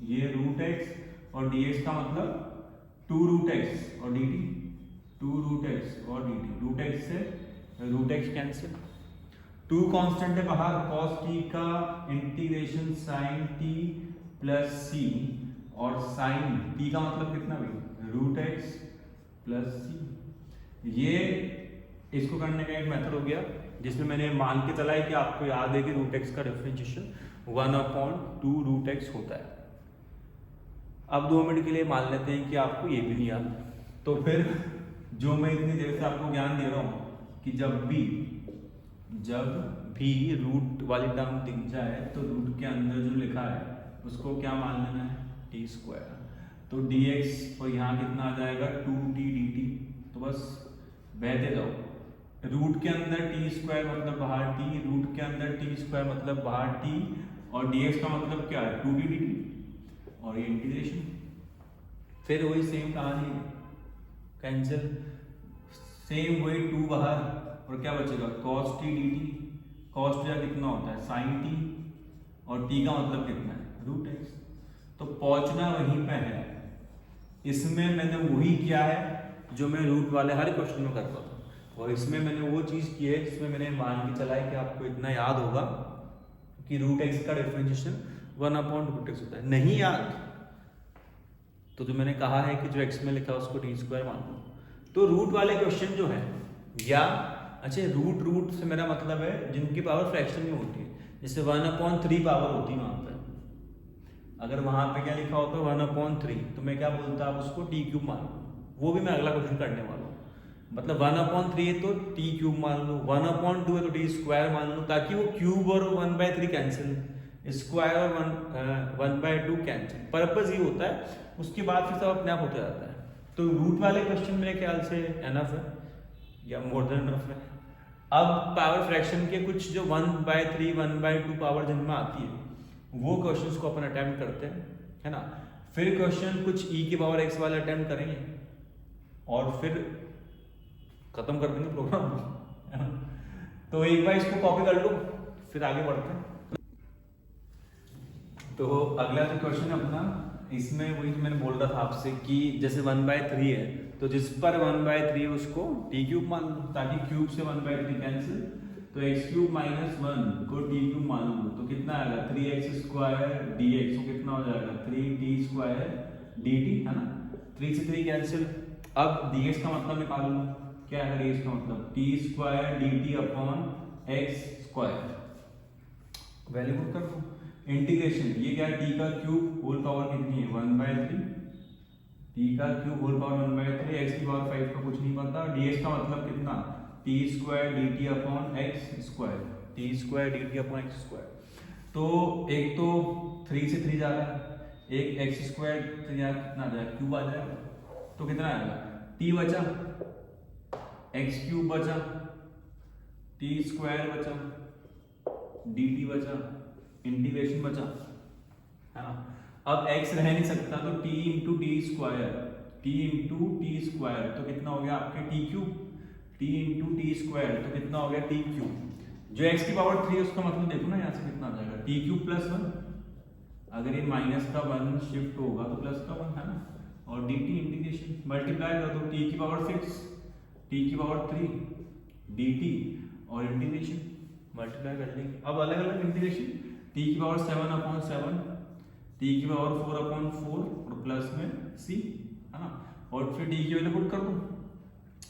Speaker 1: ये रूट एक्स और dx का मतलब 2 रूट एक्स और dt, 2 रूट एक्स और dt। रूट एक्स से रूट एक्स कैंसिल, 2 कांस्टेंट है बाहर, cos t का integration sin t plus c, और sin t का मतलब कितना भाई रूट एक्स प्लस c। ये इसको करने का एक मेथड हो गया जिसमें मैंने मान के चला है कि आपको याद है कि रूट एक्स का डिफरेंशिएशन 1/2 रूट एक्स होता है। अब 2 मिनट के लिए मान लेते हैं कि आपको ये भी नहीं याद, तो फिर जो मैं इतनी देर से आपको ज्ञान दे रहा हूँ कि जब भी रूट वाली टर्म दिख जाए तो रूट के अंदर जो लिखा है उसको क्या मान लेना है टी स्क्वायर। तो dx और यहाँ कितना आ जाएगा 2t dt, तो बस बहते जाओ। रूट के अंदर टी स्क्वायर मतलब बाहर t, रूट के अंदर टी स्क्वायर मतलब बाहर t, और dx का मतलब क्या है 2t dt, और ये इंटीग्रेशन। फिर वही सेम कहानी कैंसिल, सेम वही 2 बाहर, और क्या बचेगा cos t dt, cos t कितना होता है sin t, और t का मतलब कितना है रूट एक्स। तो पहुंचना वहीं पे है। इसमें मैंने वही किया है जो मैं रूट वाले हर क्वेश्चन में करता था, और इसमें मैंने वो चीज़ की है जिसमें मैंने मान के चला है कि आपको इतना याद होगा कि रूट एक्स का डिफरेंशिएशन 1/√x होता है। नहीं याद तो जो मैंने कहा है कि जो एक्स में लिखा है उसको टी स्क्वायर मान लो। तो रूट वाले क्वेश्चन जो है, या अच्छा रूट से मेरा मतलब है जिनकी पावर फ्रैक्शन में होती है, जैसे 1/3 पावर होती है वहाँ पे, अगर वहाँ पे क्या लिखा होता है 1/3, तो मैं क्या बोलता आप उसको टी क्यूब मान लो। वो भी मैं अगला क्वेश्चन करने वाला हूँ। मतलब 1/3 है तो टी क्यूब मान लो, 1/2 है तो टी स्क्वायर मान लो, ताकि वो क्यूब और 1/3 कैंसिल, स्क्वायर और 1/2 कैंसिल। पर्पज ये होता है, उसके बाद फिर सब अपने आप होता जाता है। तो रूट वाले क्वेश्चन मेरे ख्याल से एनफ है या मोर देन एनफ है। अब पावर फ्रैक्शन के कुछ जो 1/3 1/2 पावर जिनमें आती है वो क्वेश्चंस को अपन अटेम्प्ट करते हैं, है ना। फिर क्वेश्चन कुछ e की पावर x वाले अटेम्प्ट करेंगे और फिर खत्म कर देंगे प्रोग्राम, है ना। तो एक बार इसको कॉपी कर लो, फिर आगे बढ़ते हैं। तो अगला जो क्वेश्चन है अपना, इसमें वही जो मैंने बोल रहा था आपसे कि जैसे 1/3 है तो जिस पर 1/3 है उसको टी क्यूब मान लो, ताकि क्यूब से 1/3 कैंसिल, तो x³ - 1 को टी क्यूब मान लो तो कितना आएगा 3x² dx, तो कितना हो जाएगा 3t² dt, है ना। 3 से 3 कैंसिल। अब dx का मतलब निकाल लो, क्या है dx का मतलब t² dt upon x², value put कर दो। इंटीग्रेशन, ये क्या है t का क्यूब होल पावर कितनी है 1/3, t का क्यूब होल पावर 1/3, x की पावर 5 का कुछ नहीं पता, dx का मतलब कितना t² dt upon x², t² dt upon x²। तो एक तो 3 से 3 जा रहा है, एक x² तो यहाँ कितना आ जाएगा क्यूब आ जाएगा, तो कितना आएगा t बचा, x³ बचा, t² बचा, dt बचा, इंटीग्रेशन बचा, है ना। अब x रह नहीं सकता तो t इंटू टी स्क्वायर, तो कितना हो गया आपके t³ t into T square, तो कितना हो गया t³। जो x की पावर 3 है उसका मतलब देखो ना यहाँ से कितना आ जाएगा t³ + 1, अगर ये माइनस का 1 शिफ्ट होगा तो प्लस का 1, है ना। और dt इंटीग्रेशन मल्टीप्लाई कर दो, t की पावर 6, t की पावर 3 dt और इंटीग्रेशन मल्टीप्लाई कर लेंगे। अब अलग अलग इंटीग्रेशन, t की पावर 7/7, t की पावर 4/4 और प्लस में c, है ना। और फिर t की वैल्यू पुट कर दो।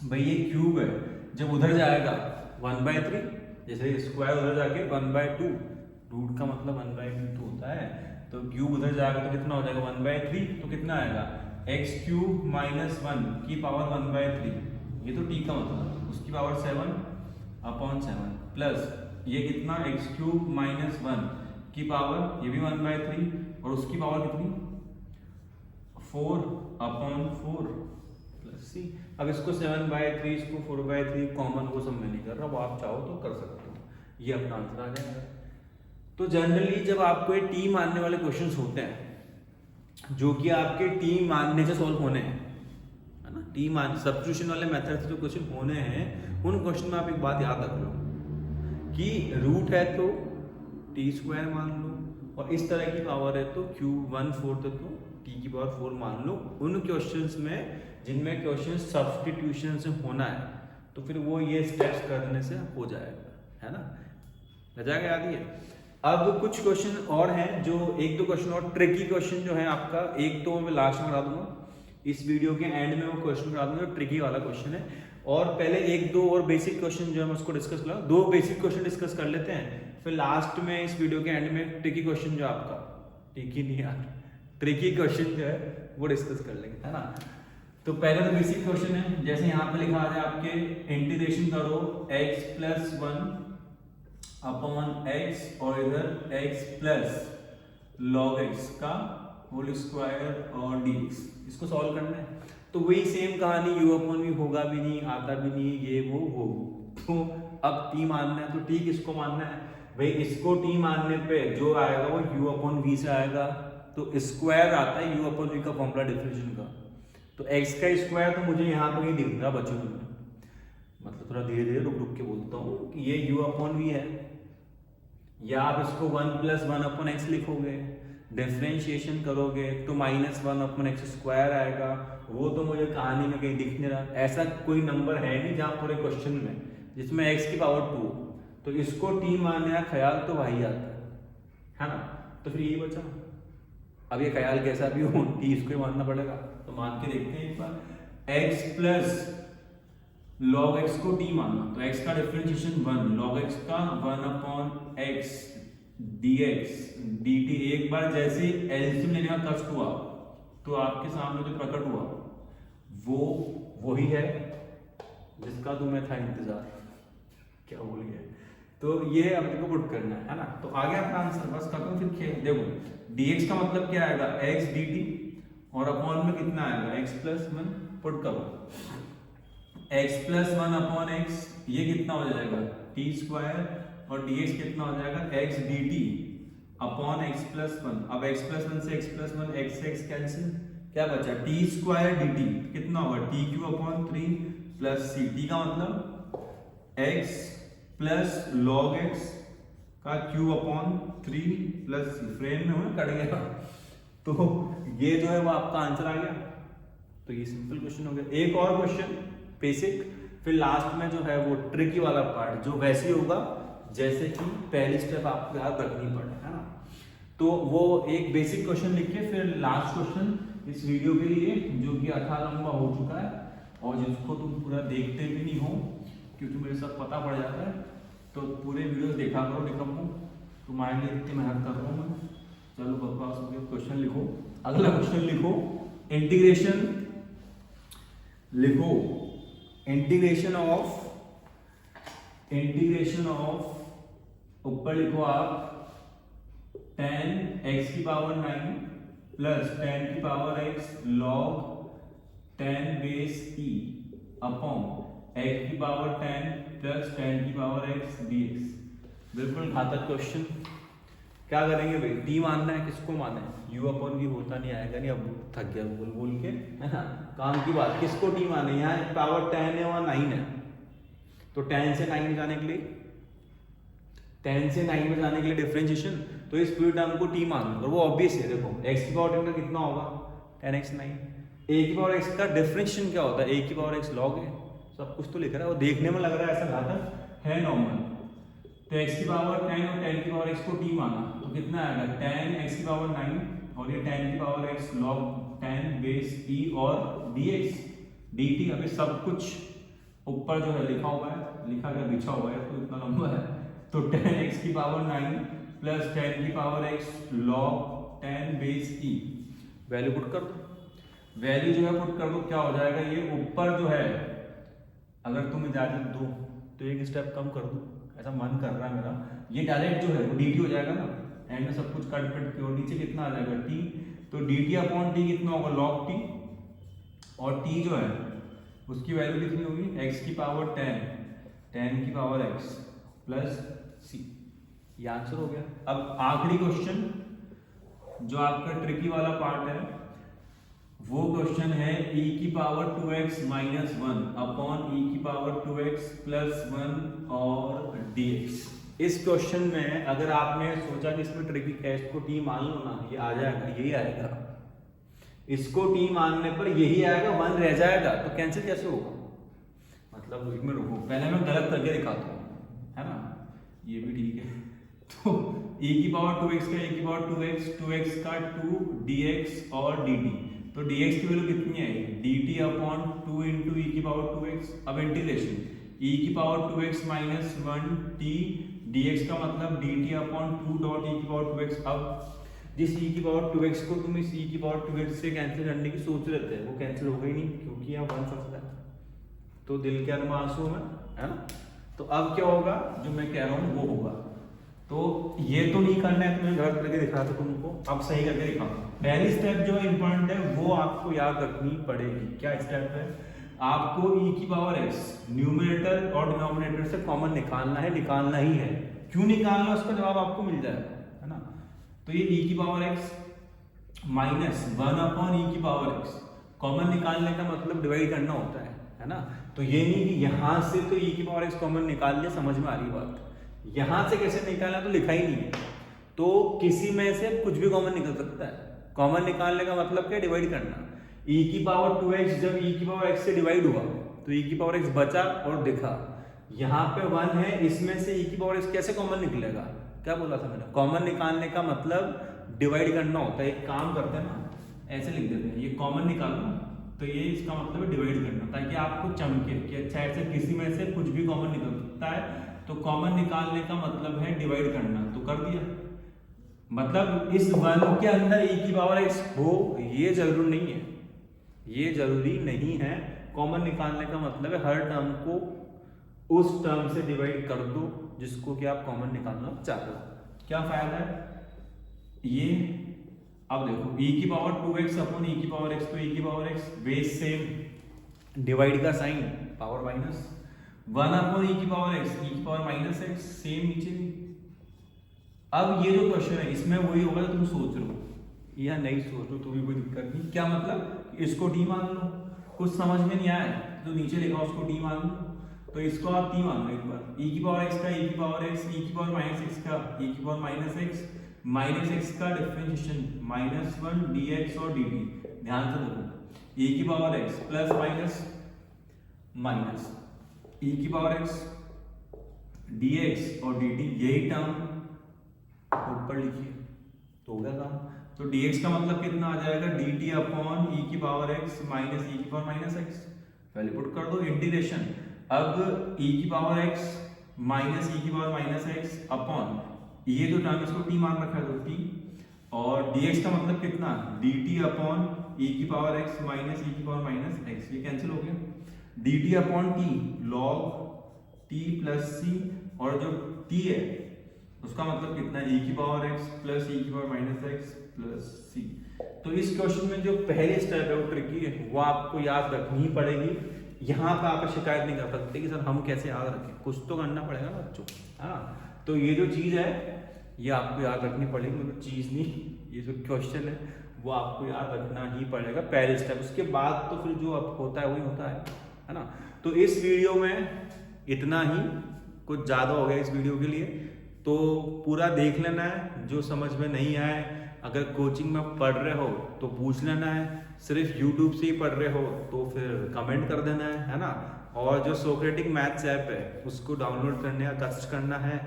Speaker 1: भाई ये क्यूब है, जब उधर जाएगा 1/3, जैसे स्क्वायर उधर जाके 1/2, रूट का मतलब 1/2 तो होता है, तो क्यूब उधर जाएगा तो कितना हो जाएगा 1/3, तो कितना आएगा x³ - 1 की पावर 1/3, ये तो t का मतलब उसकी पावर 7/7 प्लस ये कितना x³ - 1 की पावर, ये भी 1/3 और उसकी पावर कितनी 4/4 प्लस c। अब इसको 7/3 इसको 4/3 कॉमन, वो सब मैं नहीं कर रहा, वो आप चाहो तो कर सकते हो, ये अपना आंसर आ जाएगा। तो जनरली जब आपको ये टी मानने वाले क्वेश्चंस होते हैं जो कि आपके टी मानने से सॉल्व होने हैं, है ना, टी मान सब्स्टिट्यूशन वाले मेथड से जो क्वेश्चन होने हैं, उन क्वेश्चन में आप एक बात याद रख लो कि रूट है तो t² मान लो, और इस तरह की पावर है तो q1/4 है तो t की पावर 4 मान लो। उन क्वेश्चंस में जिनमें क्वेश्चन सब्स्टिट्यूशन से होना है तो फिर वो ये स्टेप्स करने से हो जाएगा, है ना, जाएगा याद ही है। अब कुछ क्वेश्चन और हैं जो एक दो क्वेश्चन और ट्रिकी क्वेश्चन जो है आपका, एक तो मैं लास्ट में करा दूंगा, इस वीडियो के एंड में वो क्वेश्चन करा दूंगा जो ट्रिकी वाला क्वेश्चन है, और पहले एक दो और बेसिक क्वेश्चन जो है मैं उसको डिस्कस करा, 2 बेसिक क्वेश्चन डिस्कस कर लेते हैं, फिर लास्ट में इस वीडियो के एंड में ट्रिकी क्वेश्चन जो आपका, ट्रिकी नहीं यार, ट्रिकी क्वेश्चन जो है वो डिस्कस कर लेंगे, है ना। तो पहले तो बेसिक क्वेश्चन है, जैसे यहाँ पे लिखा है आपके इंटीग्रेशन करो x + 1 अपॉन x और इधर x प्लस log x का होल स्क्वायर और dx, इसको सॉल्व करना है। तो वही सेम कहानी u/v होगा भी नहीं, आता भी नहीं, ये वो। तो अब t मानना है तो t किसको मानना है भाई, इसको t मानने पे जो आएगा वो u/v से आएगा, तो स्क्वायर आता है u/v का फॉर्मूला डिफरेंशिएशन का, तो x का स्क्वायर तो मुझे यहाँ पे कहीं दिख रहा बच्चों में, मतलब थोड़ा धीरे धीरे रुक रुक के बोलता हूँ कि ये u अपॉन वी है, या आप इसको 1 प्लस 1 अपॉन एक्स लिखोगे, डिफरेंशिएशन करोगे तो माइनस 1 अपॉन एक्स स्क्वायर आएगा। वो तो मुझे कहानी में कहीं दिख नहीं रहा, ऐसा कोई नंबर है नहीं जहाँ पूरे क्वेश्चन में जिसमें x की पावर 2, तो इसको t मानने का ख्याल तो वही आता है ना। तो फिर ये बचा, अब ये ख्याल कैसा भी हो t इसको ही मानना पड़ेगा, तो मान के देखते हैं एक बार। x प्लस log x को t मानना, तो x का डिफरेंशिएशन 1, log x का 1 अपॉन x dx dt। एक बार जैसे एलसीएम लेने का कष्ट हुआ तो आपके सामने जो प्रकट हुआ वो वही है जिसका तुम्हें था इंतजार, क्या बोल गया। तो ये अपने को पुट करना है ना। तो आ गया अपना आंसर, बस खत्म। फिर खेल देखो, dx का मतलब क्या आएगा x dt, और अपॉन में कितना आएगा x प्लस 1, पुट करो x प्लस 1 अपॉन x, ये कितना हो जाएगा t स्क्वायर, और dx कितना हो जाएगा x dt upon x plus 1। अब x प्लस 1 से x प्लस 1, x से x कैंसिल, क्या बचा t स्क्वायर dt, कितना होगा t Q upon 3 plus c, t का मतलब x प्लस log x का Q upon 3 plus c, frame में हुआ कट गया। तो ये जो है वो आपका आंसर आ गया। तो ये सिंपल क्वेश्चन हो गया। एक और क्वेश्चन बेसिक, फिर लास्ट में जो है वो ट्रिकी वाला पार्ट, जो वैसे ही होगा जैसे कि पहली स्टेप आपको याद रखनी पड़े, है ना। तो वो एक बेसिक क्वेश्चन लिखिए, फिर लास्ट क्वेश्चन इस वीडियो के लिए, जो कि अथा लंबा हो चुका है और जिसको तुम पूरा देखते भी नहीं हो क्योंकि मेरे साथ पता पड़ जाता है, तो पूरे वीडियो देखा करो निकम्मो, तुम्हारे लिए इतनी मेहनत कर रहा हूँ मैं। चलो बकवास हो गया, क्वेश्चन लिखो। अगला क्वेश्चन लिखो, इंटीग्रेशन लिखो, इंटीग्रेशन ऑफ ऊपर लिखो आप 10 x की पावर 9 प्लस 10 की power x log 10 base e upon x की पावर 10 प्लस 10 की पावर x dx। बिल्कुल घातक क्वेश्चन। क्या करेंगे भाई, t मानना है, किसको माना है, u अपॉन v होता नहीं आएगा नहीं, अब थक गया बोल बोल के, है ना। काम की बात, किसको t माने, यहाँ पावर 10 है वहाँ 9 है, तो 10 से 9 में जाने के लिए, 10 से 9 में जाने के लिए डिफरेंशिएशन, तो इस पूरे टर्म को t मान लो, वो ऑब्वियस है। देखो x की पावर 10 का कितना होगा 10x 9, a की पावर x का डिफरेंशिएशन क्या होता है, a की पावर x log है, सब कुछ तो लिख रहा है, वो देखने में लग रहा है ऐसा घातक है नॉर्मल। तो x की पावर 10 और 10 की पावर x को t माना, तो कितना आएगा 10 x की पावर 9 और ये 10 की power x log 10 base e और dx dt। अभी सब कुछ ऊपर जो है लिखा हुआ है, लिखा गया बिछा हुआ है, तो इतना लंबा है। तो 10x की पावर 9 प्लस 10 की power x log 10 base e, value put कर दो, वैल्यू जो है पुट कर दो, क्या हो जाएगा, ये ऊपर जो है अगर तुम इजाजत दो तो एक स्टेप कम कर दो, ऐसा मन कर रहा है मेरा, ये डायरेक्ट जो है वो dt हो जाएगा ना, एंड में सब कुछ कट कट के, और नीचे कितना आ जाएगा t, तो dt अपॉन t कितना होगा log t, और t जो है उसकी वैल्यू कितनी होगी x की पावर 10 की पावर x प्लस c, ये आंसर हो गया। अब आखिरी क्वेश्चन जो आपका ट्रिकी वाला पार्ट है, वो क्वेश्चन है e की power 2x minus 1 upon e की पावर 2x प्लस 1 और dx। इस क्वेश्चन में अगर आपने सोचा कि इसमें ट्रिकी है, इसको t मान लो ना, ये आ जाएगा, यही आएगा, इसको t मानने पर यही आएगा, 1 रह जाएगा, तो कैंसिल कैसे होगा, मतलब एक में रुको, पहले मैं गलत करके दिखाता हूँ, है ना, ये भी ठीक है। तो e की पावर 2x का e की पावर 2x का 2 dx और dt, तो dx की वैल्यू कितनी आएगी dt अपॉन 2 इंटू e की पावर 2x। अब इंटीग्रेशन e की power 2x minus 1 t dx का मतलब dt अपॉन 2 डॉट e की पावर 2x। अब जिस e की पावर 2x को तुम इस e की पावर 2x से कैंसिल करने की सोच रहे थे, वो कैंसिल हो गई नहीं क्योंकि यहाँ 1 फंसता है, तो दिल के अरमा आंसू में, है ना। तो अब क्या होगा, जो मैं कह रहा हूँ वो होगा। तो ये तो नहीं करना है, तुम्हें गलत करके दिखा था तुमको, अब सही करके दिखाऊं। पहली स्टेप जो इंपॉर्टेंट है वो आपको याद रखनी पड़ेगी। क्या स्टेप है, आपको e की पावर x न्यूमरेटर और डिनोमिनेटर से कॉमन निकालना है, निकालना ही है। क्यों निकालना, उसका जवाब आपको मिल जाएगा, है ना। तो ये e की power x minus 1 upon e की पावर x, कॉमन निकालने का मतलब डिवाइड करना होता है ना। तो ये नहीं कि यहाँ से तो e की पावर x कॉमन निकाल लिया, समझ में आ रही बात, यहाँ से कैसे निकालना तो लिखा ही नहीं है। तो किसी में से कुछ भी कॉमन निकल सकता है। कॉमन निकालने का मतलब क्या, डिवाइड करना। e की पावर 2x जब e की पावर x से डिवाइड हुआ तो e की पावर x बचा और दिखा, यहाँ पे 1 है, इसमें से e की पावर x कैसे कॉमन निकलेगा, क्या बोला था मैंने, कॉमन निकालने का मतलब डिवाइड करना होता है। एक काम करते हैं ना, ऐसे लिख देते हैं, ये कॉमन निकालना, तो ये इसका मतलब है डिवाइड करना, ताकि आपको चमके कि अच्छा ऐसे किसी में से कुछ भी कॉमन निकल सकता है। तो कॉमन निकालने का मतलब है डिवाइड करना, तो कर दिया। मतलब इस 1 के अंदर e की पावर x हो, ये जरूरी नहीं है, ये जरूरी नहीं है। कॉमन निकालने का मतलब है हर टर्म को उस टर्म से डिवाइड कर दो जिसको कि आप कॉमन निकालना चाहते हो। क्या फायदा है ये, अब देखो e की पावर 2x अपॉन e की पावर x, तो e की power x base same, divide का sign power minus, 1 upon e की पावर x, e की पावर माइनस x सेम नीचे भी। अब ये जो क्वेश्चन है इसमें वही होगा जो तुम सोच रहे हो या नहीं सोच रहे हो, तो भी कोई दिक्कत नहीं। क्या मतलब, इसको t मान लो, कुछ समझ में नहीं आया तो नीचे लिखा उसको t मान लो, तो इसको आप t मान लो एक बार, e की पावर x का e की पावर x, e की पावर माइनस x का e की power minus x, minus x का डिफरेंशिएशन -1 dx और dt। ध्यान से देखो, e की power x plus minus minus e की पावर x dx और dt, यही टर्म ऊपर लिखिए तो हो गया काम। तो dx का मतलब कितना आ जाएगा, dt अपॉन e की पावर x माइनस e की पावर माइनस x, पहले पुट कर दो इंटीग्रेशन। अब e की पावर x माइनस e की पावर माइनस x अपॉन ये जो टर्म इसको t मान रखा है तो t, और dx का मतलब कितना, dt अपॉन e की पावर x माइनस e की पावर माइनस x, ये कैंसिल हो गया, dt upon t log t plus c, और जो t है उसका मतलब कितना, e की पावर x प्लस e की power minus x plus c। तो इस क्वेश्चन में जो पहले स्टेप है वो ट्रिकी है, वो आपको याद रखनी ही पड़ेगी। यहाँ पे आप शिकायत नहीं कर सकते कि सर हम कैसे याद रखें, कुछ तो करना पड़ेगा ना बच्चों, है ना। तो ये जो चीज़ है ये आपको याद रखनी पड़ेगी, मतलब चीज़ नहीं, ये जो क्वेश्चन है वो आपको याद रखना ही पड़ेगा पहले स्टेप। उसके बाद तो फिर जो अब होता है वही होता है ना। तो इस वीडियो में इतना ही, कुछ ज़्यादा हो गया इस वीडियो के लिए, तो पूरा देख लेना है। जो समझ में नहीं आए, अगर कोचिंग में पढ़ रहे हो तो पूछ लेना है, सिर्फ यूट्यूब से ही पढ़ रहे हो तो फिर कमेंट कर देना है ना। और जो सोक्रेटिक मैथ्स ऐप है उसको डाउनलोड करने का कोशिश करना है,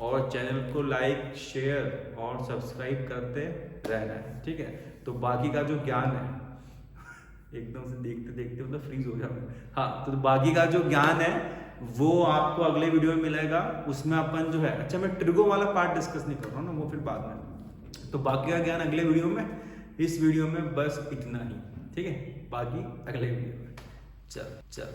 Speaker 1: और चैनल को लाइक शेयर और सब्सक्राइब करते रहना है, ठीक है। तो बाकी का जो ज्ञान है एकदम से देखते देखते मतलब फ्रीज हो जाओगे, हाँ, तो बाकी का जो ज्ञान है वो आपको अगले वीडियो में मिलेगा। उसमें अपन जो है, अच्छा मैं ट्रिगो वाला पार्ट डिस्कस नहीं कर रहा हूँ ना, वो फिर बाद में, तो बाकी का ज्ञान अगले वीडियो में। इस वीडियो में बस इतना ही, ठीक है, बाकी अगले वीडियो में। चल चल।